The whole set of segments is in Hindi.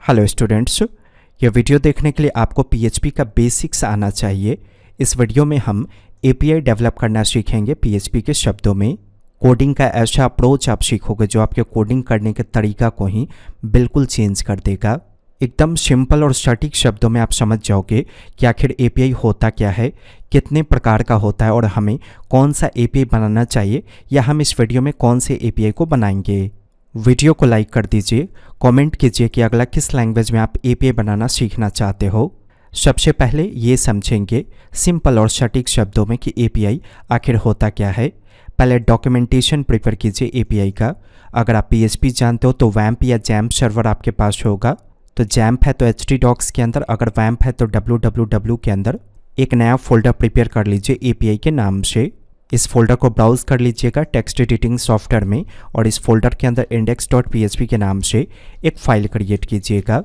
हेलो स्टूडेंट्स, यह वीडियो देखने के लिए आपको पीएचपी का बेसिक्स आना चाहिए। इस वीडियो में हम एपीआई डेवलप करना सीखेंगे पीएचपी के शब्दों में। कोडिंग का ऐसा अप्रोच आप सीखोगे जो आपके कोडिंग करने के तरीका को ही बिल्कुल चेंज कर देगा। एकदम सिंपल और सटीक शब्दों में आप समझ जाओगे कि आखिर एपीआई होता क्या है, कितने प्रकार का होता है और हमें कौन सा एपीआई बनाना चाहिए या हम इस वीडियो में कौन से एपीआई को बनाएंगे। वीडियो को लाइक कर दीजिए, कमेंट कीजिए कि अगला किस लैंग्वेज में आप एपीआई बनाना सीखना चाहते हो। सबसे पहले ये समझेंगे सिंपल और सटीक शब्दों में कि एपीआई आखिर होता क्या है। पहले डॉक्यूमेंटेशन प्रिपेयर कीजिए एपीआई का। अगर आप पीएचपी जानते हो तो वैम्प या जैम्प सर्वर आपके पास होगा। तो जैम्प है तो htdocs के अंदर, अगर वैम्प है तो www के अंदर एक नया फोल्डर प्रिपेयर कर लीजिए एपीआई के नाम से। इस फोल्डर को ब्राउज कर लीजिएगा टेक्स्ट एडिटिंग सॉफ्टवेयर में और इस फोल्डर के अंदर index.php के नाम से एक फ़ाइल क्रिएट कीजिएगा।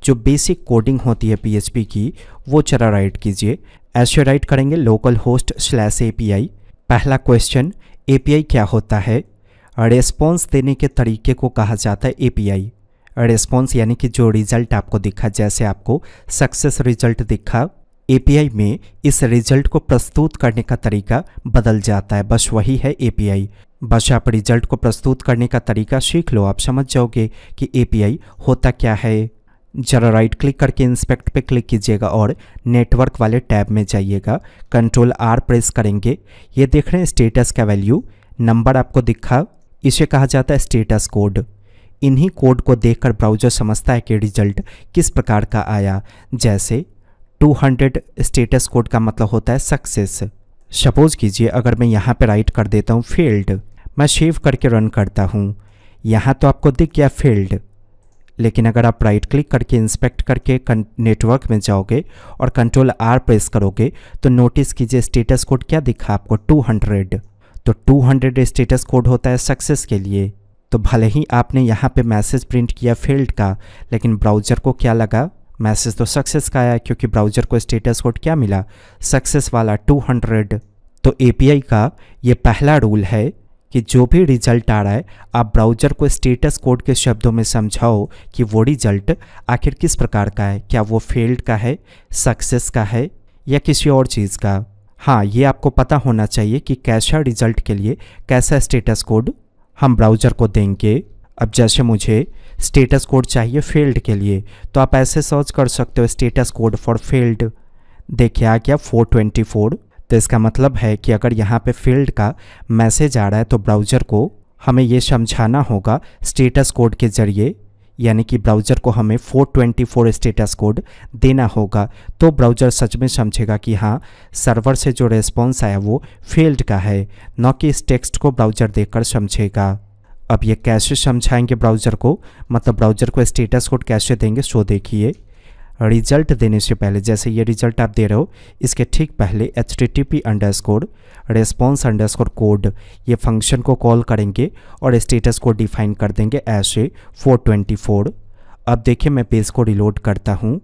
जो बेसिक कोडिंग होती है पीएचपी की वो जरा राइट कीजिए। ऐसे राइट करेंगे localhost/API। पहला क्वेश्चन, एपीआई क्या होता है? रेस्पॉन्स देने के तरीके को कहा जाता है एपीआई। रेस्पॉन्स यानी कि जो रिजल्ट आपको दिखा, जैसे आपको सक्सेस रिजल्ट दिखा, एपीआई में इस रिजल्ट को प्रस्तुत करने का तरीका बदल जाता है, बस वही है एपीआई। बस आप रिजल्ट को प्रस्तुत करने का तरीका सीख लो, आप समझ जाओगे कि एपीआई होता क्या है। जरा राइट क्लिक करके इंस्पेक्ट पे क्लिक कीजिएगा और नेटवर्क वाले टैब में जाइएगा। Ctrl+R प्रेस करेंगे। ये देख रहे हैं स्टेटस का वैल्यू नंबर आपको दिखा, इसे कहा जाता है स्टेटस कोड। इन्हीं कोड को देखकर ब्राउज़र समझता है कि रिजल्ट किस प्रकार का आया। जैसे 200 स्टेटस कोड का मतलब होता है सक्सेस। सपोज कीजिए अगर मैं यहाँ पे राइट कर देता हूँ फेल्ड, मैं सेव करके रन करता हूँ, यहाँ तो आपको दिख गया फेल्ड। लेकिन अगर आप राइट क्लिक करके इंस्पेक्ट करके नेटवर्क में जाओगे और Ctrl+R प्रेस करोगे तो नोटिस कीजिए स्टेटस कोड क्या दिखा आपको, 200। तो 200 स्टेटस कोड होता है सक्सेस के लिए। तो भले ही आपने यहाँ पे मैसेज प्रिंट किया फेल्ड का, लेकिन ब्राउज़र को क्या लगा, मैसेज तो सक्सेस का आया, क्योंकि ब्राउज़र को स्टेटस कोड क्या मिला, सक्सेस वाला 200। तो एपीआई का ये पहला रूल है कि जो भी रिजल्ट आ रहा है आप ब्राउज़र को स्टेटस कोड के शब्दों में समझाओ कि वो रिजल्ट आखिर किस प्रकार का है, क्या वो फेल्ड का है, सक्सेस का है या किसी और चीज़ का। हाँ, ये आपको पता होना चाहिए कि कैसा रिजल्ट के लिए कैसा स्टेटस कोड हम ब्राउज़र को देंगे। अब जैसे मुझे स्टेटस कोड चाहिए फेल्ड के लिए, तो आप ऐसे सर्च कर सकते हो स्टेटस कोड फॉर फेल्ड। देखिए आ गया 424। तो इसका मतलब है कि अगर यहाँ पे फेल्ड का मैसेज आ रहा है तो ब्राउज़र को हमें ये समझाना होगा स्टेटस कोड के ज़रिए, यानी कि ब्राउज़र को हमें 424 स्टेटस कोड देना होगा। तो ब्राउज़र सच में समझेगा कि हाँ, सर्वर से जो रेस्पॉन्स आया वो फेल्ड का है, न कि इस टेक्स्ट को ब्राउज़र देखकर समझेगा। अब ये कैसे समझाएंगे ब्राउज़र को, मतलब ब्राउज़र को स्टेटस कोड कैसे देंगे, सो देखिए। रिजल्ट देने से पहले, जैसे ये रिजल्ट आप दे रहे हो, इसके ठीक पहले http_response_code ये फंक्शन को कॉल करेंगे और स्टेटस को डिफाइन कर देंगे ऐसे 424। अब देखिए मैं पेज को रिलोड करता हूँ,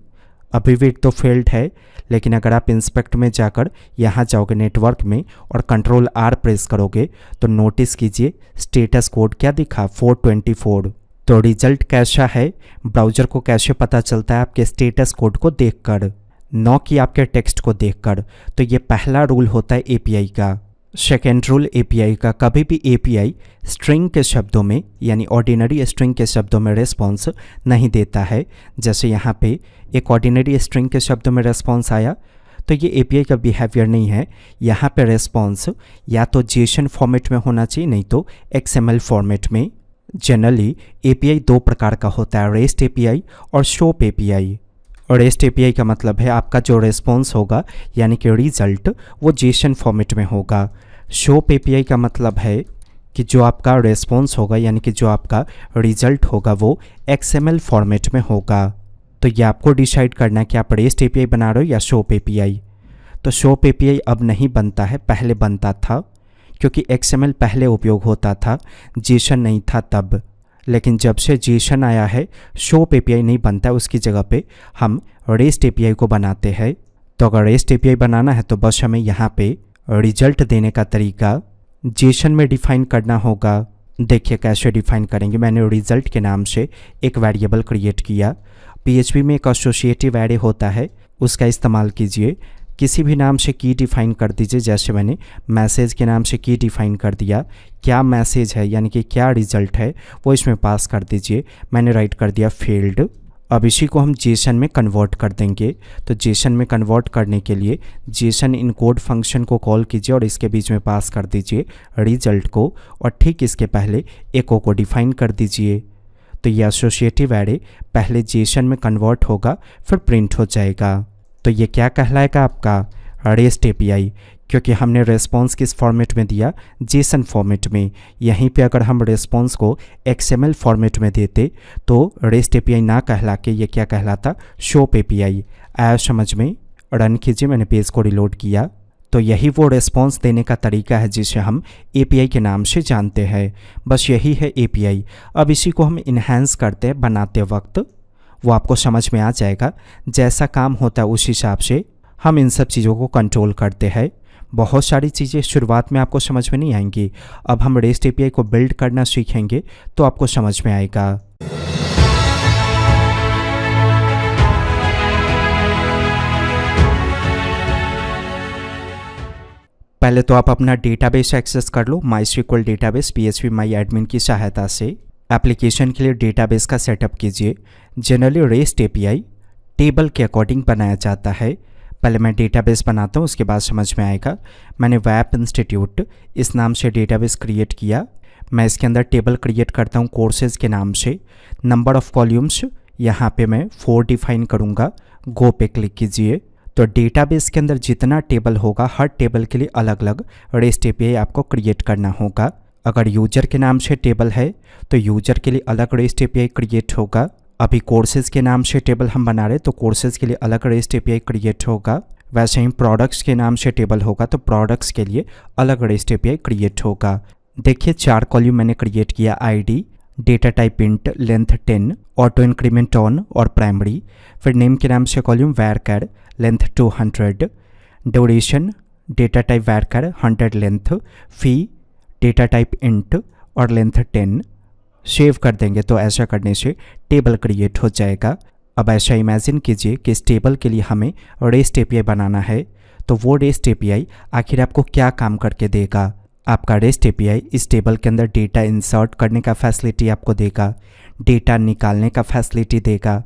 अभी भी तो फेल्ड है, लेकिन अगर आप इंस्पेक्ट में जाकर यहाँ जाओगे नेटवर्क में और Ctrl+R प्रेस करोगे तो नोटिस कीजिए स्टेटस कोड क्या दिखा, 424। तो रिजल्ट कैसा है, ब्राउज़र को कैसे पता चलता है, आपके स्टेटस कोड को देखकर, न कि आपके टेक्स्ट को देखकर। तो ये पहला रूल होता है एपीआई का। सेकेंड रूल एपीआई का, कभी भी एपीआई स्ट्रिंग के शब्दों में यानी ऑर्डिनरी स्ट्रिंग के शब्दों में रेस्पॉन्स नहीं देता है। जैसे यहाँ पे एक ऑर्डिनरी स्ट्रिंग के शब्दों में रेस्पॉन्स आया, तो ये एपीआई का बिहेवियर नहीं है। यहाँ पे रेस्पॉन्स या तो जेसन फॉर्मेट में होना चाहिए, नहीं तो XML फॉर्मेट में। जनरली एपीआई दो प्रकार का होता है, रेस्ट एपीआई और सोप एपीआई। रेस्ट एपीआई का मतलब है आपका जो रेस्पॉन्स होगा यानी कि रिजल्ट वो जेसन फॉर्मेट में होगा। सोप एपीआई का मतलब है कि जो आपका रेस्पॉन्स होगा यानी कि जो आपका रिजल्ट होगा वो XML फॉर्मेट में होगा। तो ये आपको डिसाइड करना है कि आप रेस्ट एपीआई बना रहे हो या सोप एपीआई। तो सोप एपीआई अब नहीं बनता है, पहले बनता था, क्योंकि XML पहले उपयोग होता था, जेसन नहीं था तब। लेकिन जब से जेसन आया है सोप एपीआई नहीं बनता है, उसकी जगह पे हम रेस्ट एपीआई को बनाते हैं। तो अगर रेस्ट एपीआई बनाना है तो बस हमें यहाँ पे रिजल्ट देने का तरीका जेसन में डिफाइन करना होगा। देखिए कैसे डिफाइन करेंगे। मैंने रिजल्ट के नाम से एक वेरिएबल क्रिएट किया, PHP में एक एसोसिएटिव एरे होता है, उसका इस्तेमाल कीजिए। किसी भी नाम से की डिफ़ाइन कर दीजिए, जैसे मैंने मैसेज के नाम से की डिफ़ाइन कर दिया। क्या मैसेज है यानी कि क्या रिजल्ट है वो इसमें पास कर दीजिए। मैंने राइट कर दिया फील्ड। अब इसी को हम जेसन में कन्वर्ट कर देंगे। तो जेसन में कन्वर्ट करने के लिए जेसन इनकोड फंक्शन को कॉल कीजिए और इसके बीच में पास कर दीजिए रिजल्ट को, और ठीक इसके पहले एको को डिफ़ाइन कर दीजिए। तो ये एसोसिएटिव एरे पहले जेसन में कन्वर्ट होगा फिर प्रिंट हो जाएगा। तो ये क्या कहलाएगा आपका रेस्ट API, क्योंकि हमने रेस्पॉन्स किस फॉर्मेट में दिया, जेसन फॉर्मेट में। यहीं पे अगर हम रेस्पॉन्स को XML फॉर्मेट में देते तो रेस्ट API ना कहला के ये क्या कहलाता, शोप API। आया समझ में? रन कीजिए, मैंने पेज को रिलोड किया। तो यही वो रेस्पॉन्स देने का तरीका है जिसे हम API के नाम से जानते हैं। बस यही है API। अब इसी को हम इन्हेंस करते हैं बनाते वक्त, वो आपको समझ में आ जाएगा। जैसा काम होता है उस हिसाब से हम इन सब चीज़ों को कंट्रोल करते हैं। बहुत सारी चीज़ें शुरुआत में आपको समझ में नहीं आएंगी, अब हम रेस्ट API को बिल्ड करना सीखेंगे तो आपको समझ में आएगा। पहले तो आप अपना डेटाबेस एक्सेस कर लो, MySQL डेटाबेस PHP MyAdmin की सहायता से। एप्लीकेशन के लिए डेटाबेस का सेटअप कीजिए। जनरली रेस्ट API टेबल के अकॉर्डिंग बनाया जाता है। पहले मैं डेटाबेस बनाता हूँ, उसके बाद समझ में आएगा। मैंने वेब इंस्टीट्यूट इस नाम से डेटाबेस क्रिएट किया। मैं इसके अंदर टेबल क्रिएट करता हूँ कोर्सेज़ के नाम से। नंबर ऑफ़ कॉलम्स यहाँ पे मैं 4 डिफाइन करूँगा। गो पे क्लिक कीजिए। तो डेटाबेस के अंदर जितना टेबल होगा हर टेबल के लिए अलग अलग रेस्ट API आपको क्रिएट करना होगा। अगर यूजर के नाम से टेबल है तो यूजर के लिए अलग रेस्ट API क्रिएट होगा। अभी कोर्सेज़ के नाम से टेबल हम बना रहे तो कोर्सेज़ के लिए अलग रेस्ट API क्रिएट होगा। वैसे ही प्रोडक्ट्स के नाम से टेबल होगा तो प्रोडक्ट्स के लिए अलग रेस्ट API क्रिएट होगा। देखिए 4 कॉलम मैंने क्रिएट किया, ID, data type int, length 10, auto increment on और प्राइमरी। फिर नेम के नाम से column varchar, length 200, duration data type varchar 100 length, fee data type int और लेंथ 10। सेव कर देंगे तो ऐसा करने से टेबल क्रिएट हो जाएगा। अब ऐसा इमेजिन कीजिए कि इस टेबल के लिए हमें रेस्ट API बनाना है, तो वो रेस्ट API आखिर आपको क्या काम करके देगा। आपका रेस्ट API इस टेबल के अंदर डेटा इंसर्ट करने का फैसिलिटी आपको देगा, डेटा निकालने का फैसिलिटी देगा,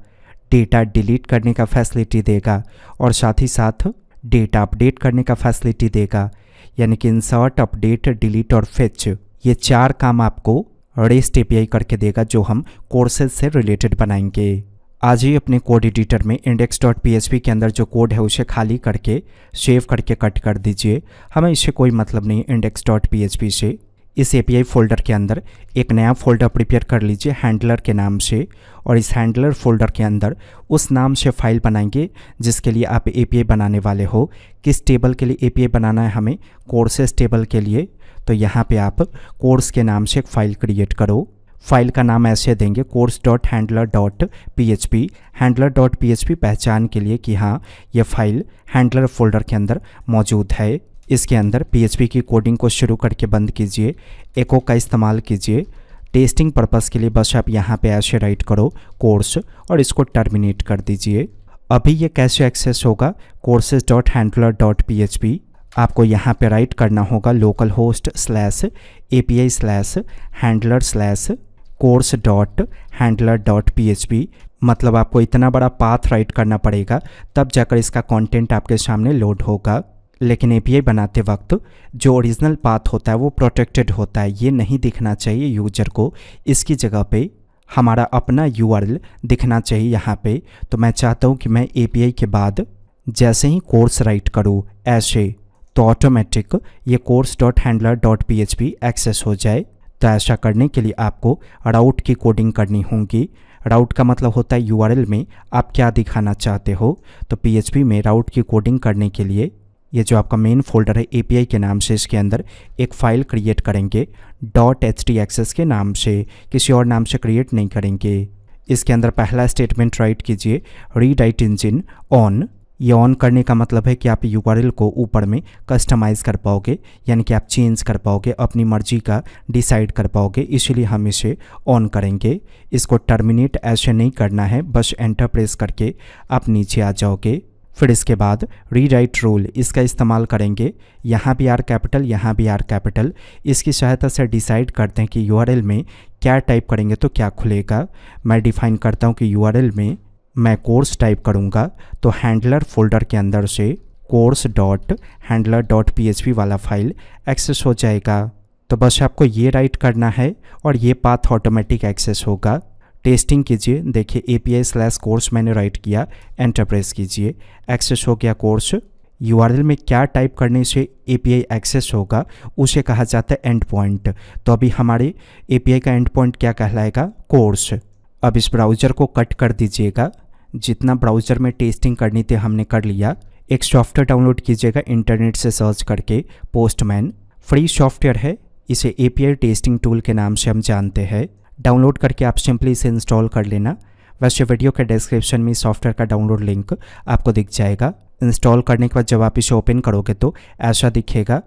डेटा डिलीट करने का फैसिलिटी देगा और साथ ही साथ डेटा अपडेट करने का फैसिलिटी देगा। यानी कि इंसर्ट, अपडेट, डिलीट और फेच, ये 4 काम आपको रेस्ट API करके देगा जो हम कोर्सेज से रिलेटेड बनाएंगे। आज ही अपने कोड एडिटर में index.php के अंदर जो कोड है उसे खाली करके सेव करके कट कर दीजिए। हमें इससे कोई मतलब नहीं index.php से। इस API फोल्डर के अंदर एक नया फोल्डर प्रिपेयर कर लीजिए हैंडलर के नाम से, और इस हैंडलर फोल्डर के अंदर उस नाम से फाइल बनाएंगे जिसके लिए आप API बनाने वाले हो। किस टेबल के लिए API बनाना है हमें, कोर्सेज टेबल के लिए। तो यहाँ पे आप कोर्स के नाम से एक फ़ाइल क्रिएट करो। फाइल का नाम ऐसे देंगे course.handler.php। handler.php पहचान के लिए कि हाँ ये फाइल हैंडलर फोल्डर के अंदर मौजूद है। इसके अंदर PHP की कोडिंग को शुरू करके बंद कीजिए। एको का इस्तेमाल कीजिए। टेस्टिंग पर्पस के लिए बस आप यहाँ पे ऐसे राइट करो कोर्स और इसको टर्मिनेट कर दीजिए। अभी ये कैसे एक्सेस होगा, courses.handler.php। आपको यहाँ पे राइट करना होगा localhost/API/handler/course.handler.php। मतलब आपको इतना बड़ा पाथ राइट करना पड़ेगा तब जाकर इसका कंटेंट आपके सामने लोड होगा। लेकिन API बनाते वक्त जो ओरिजिनल पाथ होता है वो प्रोटेक्टेड होता है, ये नहीं दिखना चाहिए यूजर को। इसकी जगह पे हमारा अपना URL दिखना चाहिए यहाँ पे। तो मैं चाहता हूँ कि मैं API के बाद जैसे ही कोर्स राइट करूँ ऐसे, तो ऑटोमेटिक ये course.handler.php एक्सेस हो जाए। तो ऐसा करने के लिए आपको राउट की कोडिंग करनी होगी। राउट का मतलब होता है URL में आप क्या दिखाना चाहते हो। तो PHP में राउट की कोडिंग करने के लिए ये जो आपका मेन फोल्डर है API के नाम से, इसके अंदर एक फ़ाइल क्रिएट करेंगे .htaccess के नाम से, किसी और नाम से क्रिएट नहीं करेंगे। इसके अंदर पहला स्टेटमेंट राइट कीजिए रीड राइट इंजन ऑन ये ऑन करने का मतलब है कि आप यूआरएल को ऊपर में कस्टमाइज़ कर पाओगे, यानी कि आप चेंज कर पाओगे, अपनी मर्जी का डिसाइड कर पाओगे, इसीलिए हम इसे ऑन करेंगे। इसको टर्मिनेट ऐसे नहीं करना है, बस एंटर प्रेस करके आप नीचे आ जाओगे। फिर इसके बाद रीराइट रूल इसका इस्तेमाल करेंगे। यहाँ भी आर कैपिटल, यहाँ भी आर कैपिटल। इसकी सहायता से डिसाइड करते हैं कि यूआरएल में क्या टाइप करेंगे तो क्या खुलेगा। मैं डिफाइन करता हूँ कि यूआरएल में मैं कोर्स टाइप करूँगा तो हैंडलर फोल्डर के अंदर से course.handler.php वाला फाइल एक्सेस हो जाएगा। तो बस आपको ये राइट करना है और ये पाथ ऑटोमेटिक एक्सेस होगा। टेस्टिंग कीजिए, देखिए API/course मैंने राइट किया, एंटर प्रेस कीजिए, एक्सेस हो गया कोर्स। यूआरएल में क्या टाइप करने से API एक्सेस होगा उसे कहा जाता है एंड पॉइंट। तो अभी हमारे API का एंड पॉइंट क्या कहलाएगा, कोर्स। अब इस ब्राउज़र को कट कर दीजिएगा। जितना ब्राउज़र में टेस्टिंग करनी थी हमने कर लिया। एक सॉफ्टवेयर डाउनलोड कीजिएगा इंटरनेट से सर्च करके, पोस्टमैन फ्री सॉफ्टवेयर है। इसे API टेस्टिंग टूल के नाम से हम जानते हैं। डाउनलोड करके आप सिंपली इसे इंस्टॉल कर लेना। वैसे वीडियो के डिस्क्रिप्शन में सॉफ्टवेयर का डाउनलोड लिंक आपको दिख जाएगा। इंस्टॉल करने के बाद जब आप इसे ओपन करोगे तो ऐसा दिखेगा।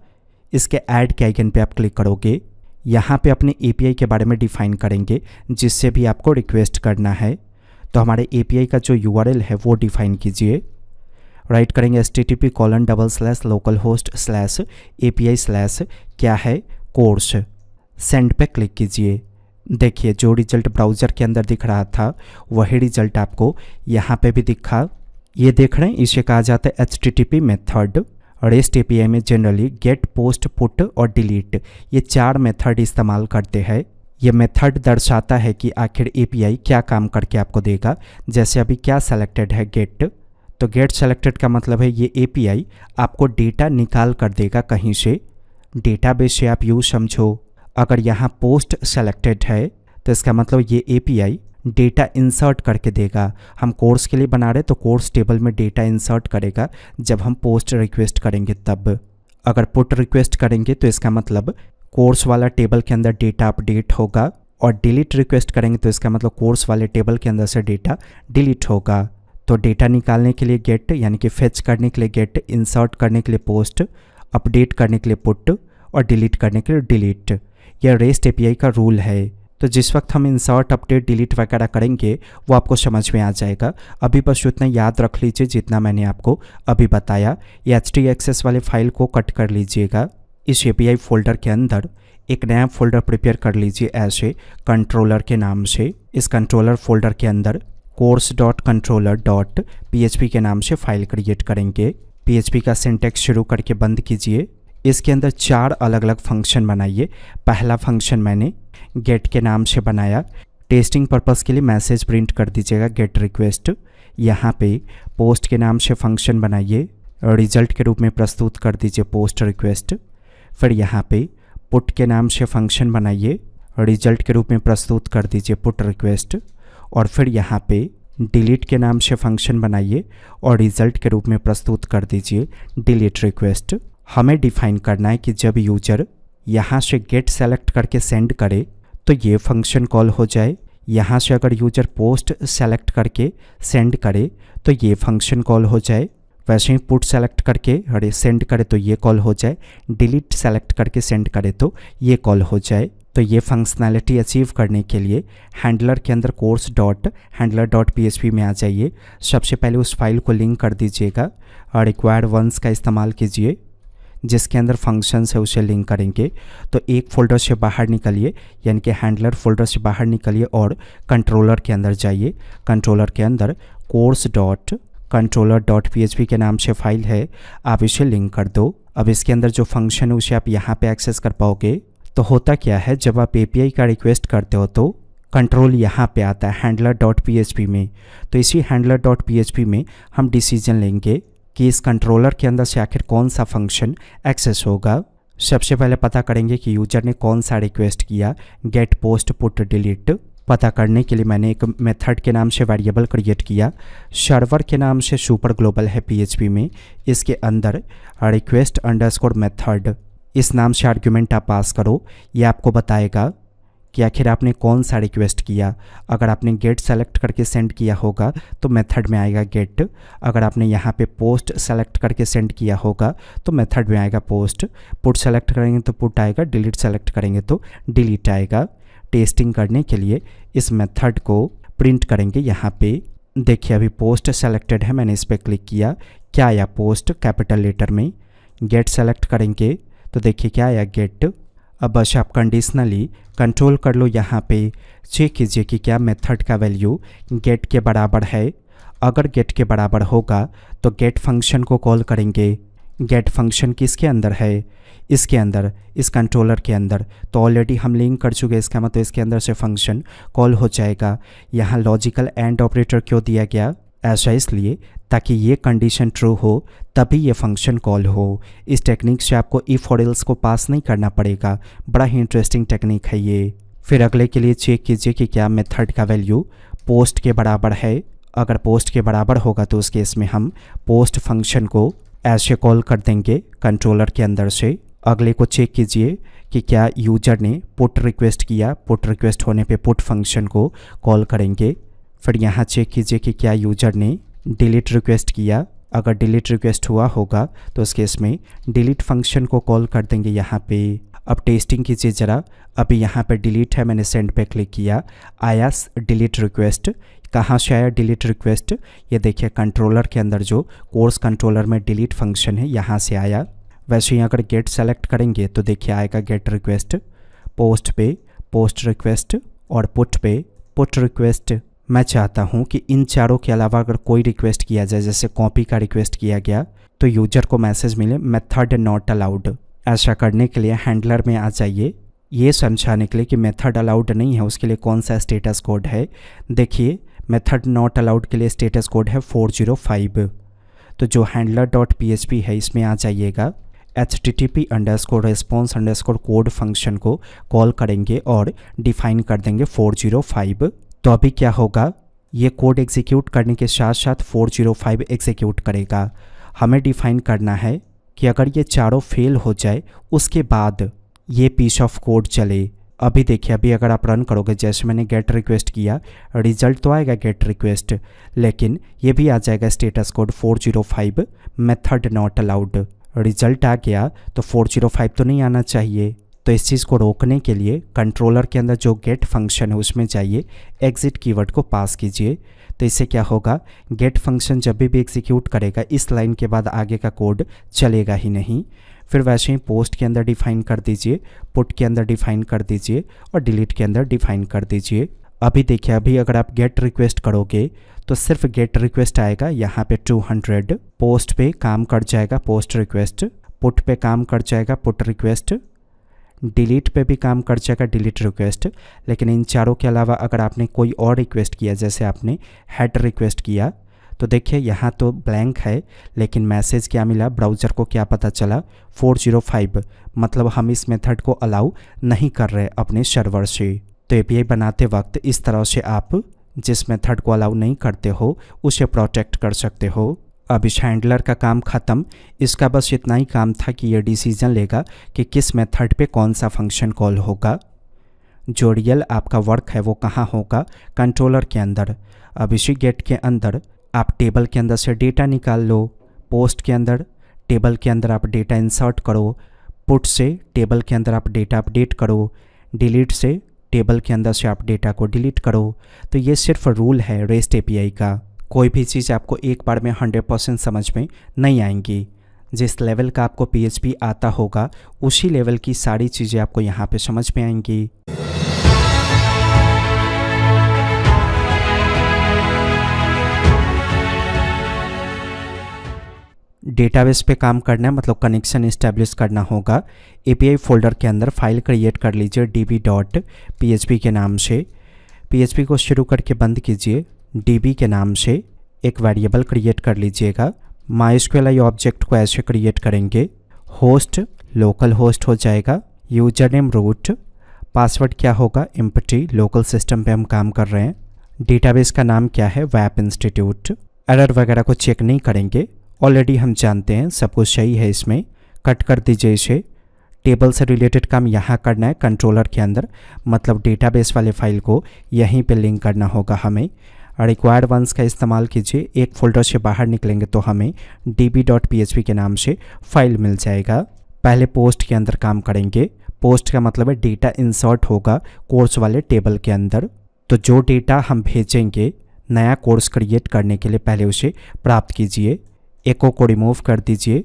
इसके ऐड के आइकन पे आप क्लिक करोगे। यहाँ पे अपने API के बारे में डिफाइन करेंगे जिससे भी आपको रिक्वेस्ट करना है। तो हमारे API का जो URL है वो डिफाइन कीजिए। राइट करेंगे http://localhost/API/ क्या है, कोर्स। सेंड पे क्लिक कीजिए। देखिए जो रिजल्ट ब्राउज़र के अंदर दिख रहा था वही रिजल्ट आपको यहाँ पे भी दिखा। ये देख रहे हैं, इसे कहा जाता है HTTP मेथड। रेस्ट API में जनरली गेट, पोस्ट, पुट और डिलीट ये 4 मेथड इस्तेमाल करते हैं। ये मेथड दर्शाता है कि आखिर API क्या काम करके आपको देगा। जैसे अभी क्या सेलेक्टेड है, गेट, तो गेट सेलेक्टेड का मतलब है ये API आपको डेटा निकाल कर देगा कहीं से, डेटाबेस से आप यूँ समझो। अगर यहाँ पोस्ट सेलेक्टेड है तो इसका मतलब ये API डेटा इंसर्ट करके देगा। हम कोर्स के लिए बना रहे तो कोर्स टेबल में डेटा इंसर्ट करेगा जब हम पोस्ट रिक्वेस्ट करेंगे तब। अगर पुट रिक्वेस्ट करेंगे तो इसका मतलब कोर्स वाला टेबल के अंदर डेटा अपडेट होगा, और डिलीट रिक्वेस्ट करेंगे तो इसका मतलब कोर्स वाले टेबल के अंदर से डेटा डिलीट होगा। तो डेटा निकालने के लिए गेट, यानी कि फेच करने के लिए गेट, इंसर्ट करने के लिए पोस्ट, अपडेट करने के लिए पुट और डिलीट करने के लिए डिलीट। यह रेस्ट API का रूल है। तो जिस वक्त हम इंसर्ट, अपडेट, डिलीट वगैरह करेंगे वो आपको समझ में आ जाएगा। अभी बस उतना याद रख लीजिए जितना मैंने आपको अभी बताया। ये htaccess वाले फाइल को कट कर लीजिएगा। इस API फोल्डर के अंदर एक नया फोल्डर प्रिपेयर कर लीजिए ऐसे कंट्रोलर के नाम से। इस कंट्रोलर फोल्डर के अंदर course.controller.php के नाम से फाइल क्रिएट करेंगे। PHP का सिंटैक्स शुरू करके बंद कीजिए। इसके अंदर 4 अलग अलग फंक्शन बनाइए। पहला फंक्शन मैंने गेट के नाम से बनाया। टेस्टिंग पर्पस के लिए मैसेज प्रिंट कर दीजिएगा, गेट रिक्वेस्ट। यहाँ पे पोस्ट के नाम से फंक्शन बनाइए, रिजल्ट के रूप में प्रस्तुत कर दीजिए पोस्ट रिक्वेस्ट। फिर यहाँ पे पुट के नाम से फंक्शन बनाइए, रिजल्ट के रूप में प्रस्तुत कर दीजिए पुट रिक्वेस्ट। और फिर यहाँ पे डिलीट के नाम से फंक्शन बनाइए और रिजल्ट के रूप में प्रस्तुत कर दीजिए डिलीट रिक्वेस्ट। हमें डिफाइन करना है कि जब यूजर यहाँ से गेट सेलेक्ट करके सेंड करे तो ये फंक्शन कॉल हो जाए। यहाँ से अगर यूजर पोस्ट सेलेक्ट करके सेंड करे तो ये फंक्शन कॉल हो जाए। वैसे ही पुट सेलेक्ट करके सेंड करे तो ये कॉल हो जाए, डिलीट सेलेक्ट करके सेंड करे तो ये कॉल हो जाए। तो ये फंक्शनैलिटी अचीव करने के लिए हैंडलर के अंदर course.handler.php में आ जाइए। सबसे पहले उस फाइल को लिंक कर दीजिएगा और रिक्वायर्ड वंस का इस्तेमाल कीजिए। जिसके अंदर फंक्शंस है उसे लिंक करेंगे। तो एक फोल्डर से बाहर निकलिए, यानी कि हैंडलर फोल्डर से बाहर निकलिए और कंट्रोलर के अंदर जाइए। कंट्रोलर के अंदर course.controller.php के नाम से फाइल है, आप इसे लिंक कर दो। अब इसके अंदर जो फंक्शन है उसे आप यहाँ पे एक्सेस कर पाओगे। तो होता क्या है, जब आप API का रिक्वेस्ट करते हो तो कंट्रोल यहाँ पे आता है handler.php में। तो इसी handler.php में हम डिसीजन लेंगे कि इस कंट्रोलर के अंदर से आखिर कौन सा फंक्शन एक्सेस होगा। सबसे पहले पता करेंगे कि यूजर ने कौन सा रिक्वेस्ट किया, गेट, पोस्ट, पुट, डिलीट। पता करने के लिए मैंने एक मेथड के नाम से वेरिएबल क्रिएट किया। सर्वर के नाम से सुपर ग्लोबल है PHP में। इसके अंदर रिक्वेस्ट अंडरस्कोर मेथड इस नाम से आर्ग्यूमेंट आप पास करो। ये आपको बताएगा कि आखिर आपने कौन सा रिक्वेस्ट किया। अगर आपने गेट सेलेक्ट करके सेंड किया होगा तो मेथड में आएगा गेट। अगर आपने यहाँ पे पोस्ट सेलेक्ट करके सेंड किया होगा तो मेथड में आएगा पोस्ट। पुट सेलेक्ट करेंगे तो पुट आएगा, डिलीट सेलेक्ट करेंगे तो डिलीट आएगा। टेस्टिंग करने के लिए इस मेथड को प्रिंट करेंगे। यहाँ पे देखिए अभी पोस्ट सेलेक्टेड है, मैंने इस पर क्लिक किया, क्या आया पोस्ट कैपिटल लेटर में। गेट सेलेक्ट करेंगे तो देखिए क्या आया गेट। अब बस आप कंडीशनली कंट्रोल कर लो, यहाँ पे चेक कीजिए कि क्या मेथड का वैल्यू गेट के बराबर है। अगर गेट के बराबर होगा तो गेट फंक्शन को कॉल करेंगे। गेट फंक्शन किसके अंदर है, इसके अंदर, इस कंट्रोलर के अंदर। तो ऑलरेडी हम लिंक कर चुके हैं, इसका मतलब इसके अंदर से फंक्शन कॉल हो जाएगा। यहाँ लॉजिकल एंड ऑपरेटर क्यों दिया गया, ऐसा इसलिए ताकि ये कंडीशन ट्रू हो तभी ये फंक्शन कॉल हो। इस टेक्निक से आपको इफ और एल्स को पास नहीं करना पड़ेगा। बड़ा ही इंटरेस्टिंग टेक्निक है ये। फिर अगले के लिए चेक कीजिए कि क्या मेथड का वैल्यू पोस्ट के बराबर है। अगर पोस्ट के बराबर होगा तो उस केस में हम पोस्ट फंक्शन को ऐसे कॉल कर देंगे कंट्रोलर के अंदर से। अगले को चेक कीजिए कि क्या यूजर ने पुट रिक्वेस्ट किया। पुट रिक्वेस्ट होने पे पुट फंक्शन को कॉल करेंगे। फिर यहाँ चेक कीजिए कि क्या यूजर ने डिलीट रिक्वेस्ट किया। अगर डिलीट रिक्वेस्ट हुआ होगा तो उस केस में डिलीट फंक्शन को कॉल कर देंगे यहाँ पे। अब टेस्टिंग कीजिए ज़रा। अभी यहाँ पे डिलीट है, मैंने सेंड पे क्लिक किया, आया डिलीट रिक्वेस्ट। कहाँ से आया डिलीट रिक्वेस्ट, ये देखिए कंट्रोलर के अंदर जो कोर्स कंट्रोलर में डिलीट फंक्शन है यहाँ से आया। वैसे ही अगर गेट सेलेक्ट करेंगे तो देखिए आएगा गेट रिक्वेस्ट, पोस्ट पे पोस्ट रिक्वेस्ट और पुट पे पुट रिक्वेस्ट। मैं चाहता हूँ कि इन चारों के अलावा अगर कोई रिक्वेस्ट किया जाए, जैसे कॉपी का रिक्वेस्ट किया गया, तो यूजर को मैसेज मिले मेथड नॉट अलाउड। ऐसा करने के लिए हैंडलर में आ जाइए, ये समझाने के लिए कि मेथड अलाउड नहीं है उसके लिए कौन सा स्टेटस कोड है। देखिए मेथड नॉट अलाउड के लिए स्टेटस कोड है 405। तो जो handler.php है इसमें आ जाइएगा, http_response_code फंक्शन को कॉल करेंगे और डिफाइन कर देंगे 405। तो अभी क्या होगा, ये कोड एग्जीक्यूट करने के साथ साथ 405 एग्जीक्यूट करेगा। हमें डिफाइन करना है कि अगर ये चारों फेल हो जाए उसके बाद ये पीस ऑफ कोड चले। अभी देखिए, अभी अगर आप रन करोगे, जैसे मैंने गेट रिक्वेस्ट किया, रिजल्ट तो आएगा गेट रिक्वेस्ट, लेकिन ये भी आ जाएगा status code 405 method not allowed. Result आ गया तो 405 तो नहीं आना चाहिए। तो इस चीज़ को रोकने के लिए कंट्रोलर के अंदर जो गेट फंक्शन है उसमें जाइए, एग्जिट कीवर्ड को पास कीजिए। तो इससे क्या होगा, गेट फंक्शन जब भी एग्जीक्यूट करेगा इस लाइन के बाद आगे का कोड चलेगा ही नहीं। फिर वैसे ही पोस्ट के अंदर डिफाइन कर दीजिए, पुट के अंदर डिफाइन कर दीजिए और डिलीट के अंदर डिफाइन कर दीजिए। अभी देखिए, अभी अगर आप गेट रिक्वेस्ट करोगे तो सिर्फ गेट रिक्वेस्ट आएगा यहाँ पे 200, पोस्ट पे काम कर जाएगा पोस्ट रिक्वेस्ट, पुट पे काम कर जाएगा पुट रिक्वेस्ट, डिलीट पे भी काम कर जाएगा डिलीट रिक्वेस्ट। लेकिन इन चारों के अलावा अगर आपने कोई और रिक्वेस्ट किया, जैसे आपने हेड रिक्वेस्ट किया, तो देखिए यहाँ तो ब्लैंक है, लेकिन मैसेज क्या मिला, ब्राउज़र को क्या पता चला, 405, मतलब हम इस मेथड को अलाउ नहीं कर रहे अपने सर्वर से। तो एपीआई बनाते वक्त इस तरह से आप जिस मेथड को अलाउ नहीं करते हो उसे प्रोटेक्ट कर सकते हो। अब इस हैंडलर का काम ख़त्म। इसका बस इतना ही काम था कि ये डिसीजन लेगा कि किस मेथड पे कौन सा फंक्शन कॉल होगा। जो रियल आपका वर्क है वो कहाँ होगा, कंट्रोलर के अंदर। अब इसी गेट के अंदर आप टेबल के अंदर से डेटा निकाल लो, पोस्ट के अंदर टेबल के अंदर आप डेटा इंसर्ट करो, पुट से टेबल के अंदर आप डेटा अपडेट करो, डिलीट से टेबल के अंदर से आप डेटा को डिलीट करो। तो ये सिर्फ रूल है रेस्ट एपीआई का। कोई भी चीज़ आपको एक बार में 100% समझ में नहीं आएंगी। जिस लेवल का आपको पीएचपी आता होगा उसी लेवल की सारी चीज़ें आपको यहाँ पे समझ में आएंगी। डेटाबेस पे काम करना है, मतलब कनेक्शन इस्टेब्लिश करना होगा। एपीआई फोल्डर के अंदर फाइल क्रिएट कर लीजिए db.php के नाम से। पीएचपी को शुरू करके बंद कीजिए। db के नाम से एक वेरिएबल क्रिएट कर लीजिएगा। MySQL ऑब्जेक्ट को ऐसे क्रिएट करेंगे, होस्ट लोकल होस्ट हो जाएगा, यूजर नेम रूट, पासवर्ड क्या होगा एम्प्टी, लोकल सिस्टम पे हम काम कर रहे हैं। डेटाबेस का नाम क्या है, वेब इंस्टीट्यूट। एरर वगैरह को चेक नहीं करेंगे, ऑलरेडी हम जानते हैं सब कुछ सही है। इसमें कट कर दीजिए इसे। टेबल से रिलेटेड काम यहाँ करना है कंट्रोलर के अंदर, मतलब डेटाबेस वाले फाइल को यहीं पे लिंक करना होगा हमें। रिक्वायर्ड वंस का इस्तेमाल कीजिए। एक फोल्डर से बाहर निकलेंगे तो हमें db.php के नाम से फाइल मिल जाएगा। पहले पोस्ट के अंदर काम करेंगे। पोस्ट का मतलब है डेटा इंसर्ट होगा कोर्स वाले टेबल के अंदर। तो जो डेटा हम भेजेंगे नया कोर्स क्रिएट करने के लिए, पहले उसे प्राप्त कीजिए। एको को रिमूव कर दीजिए।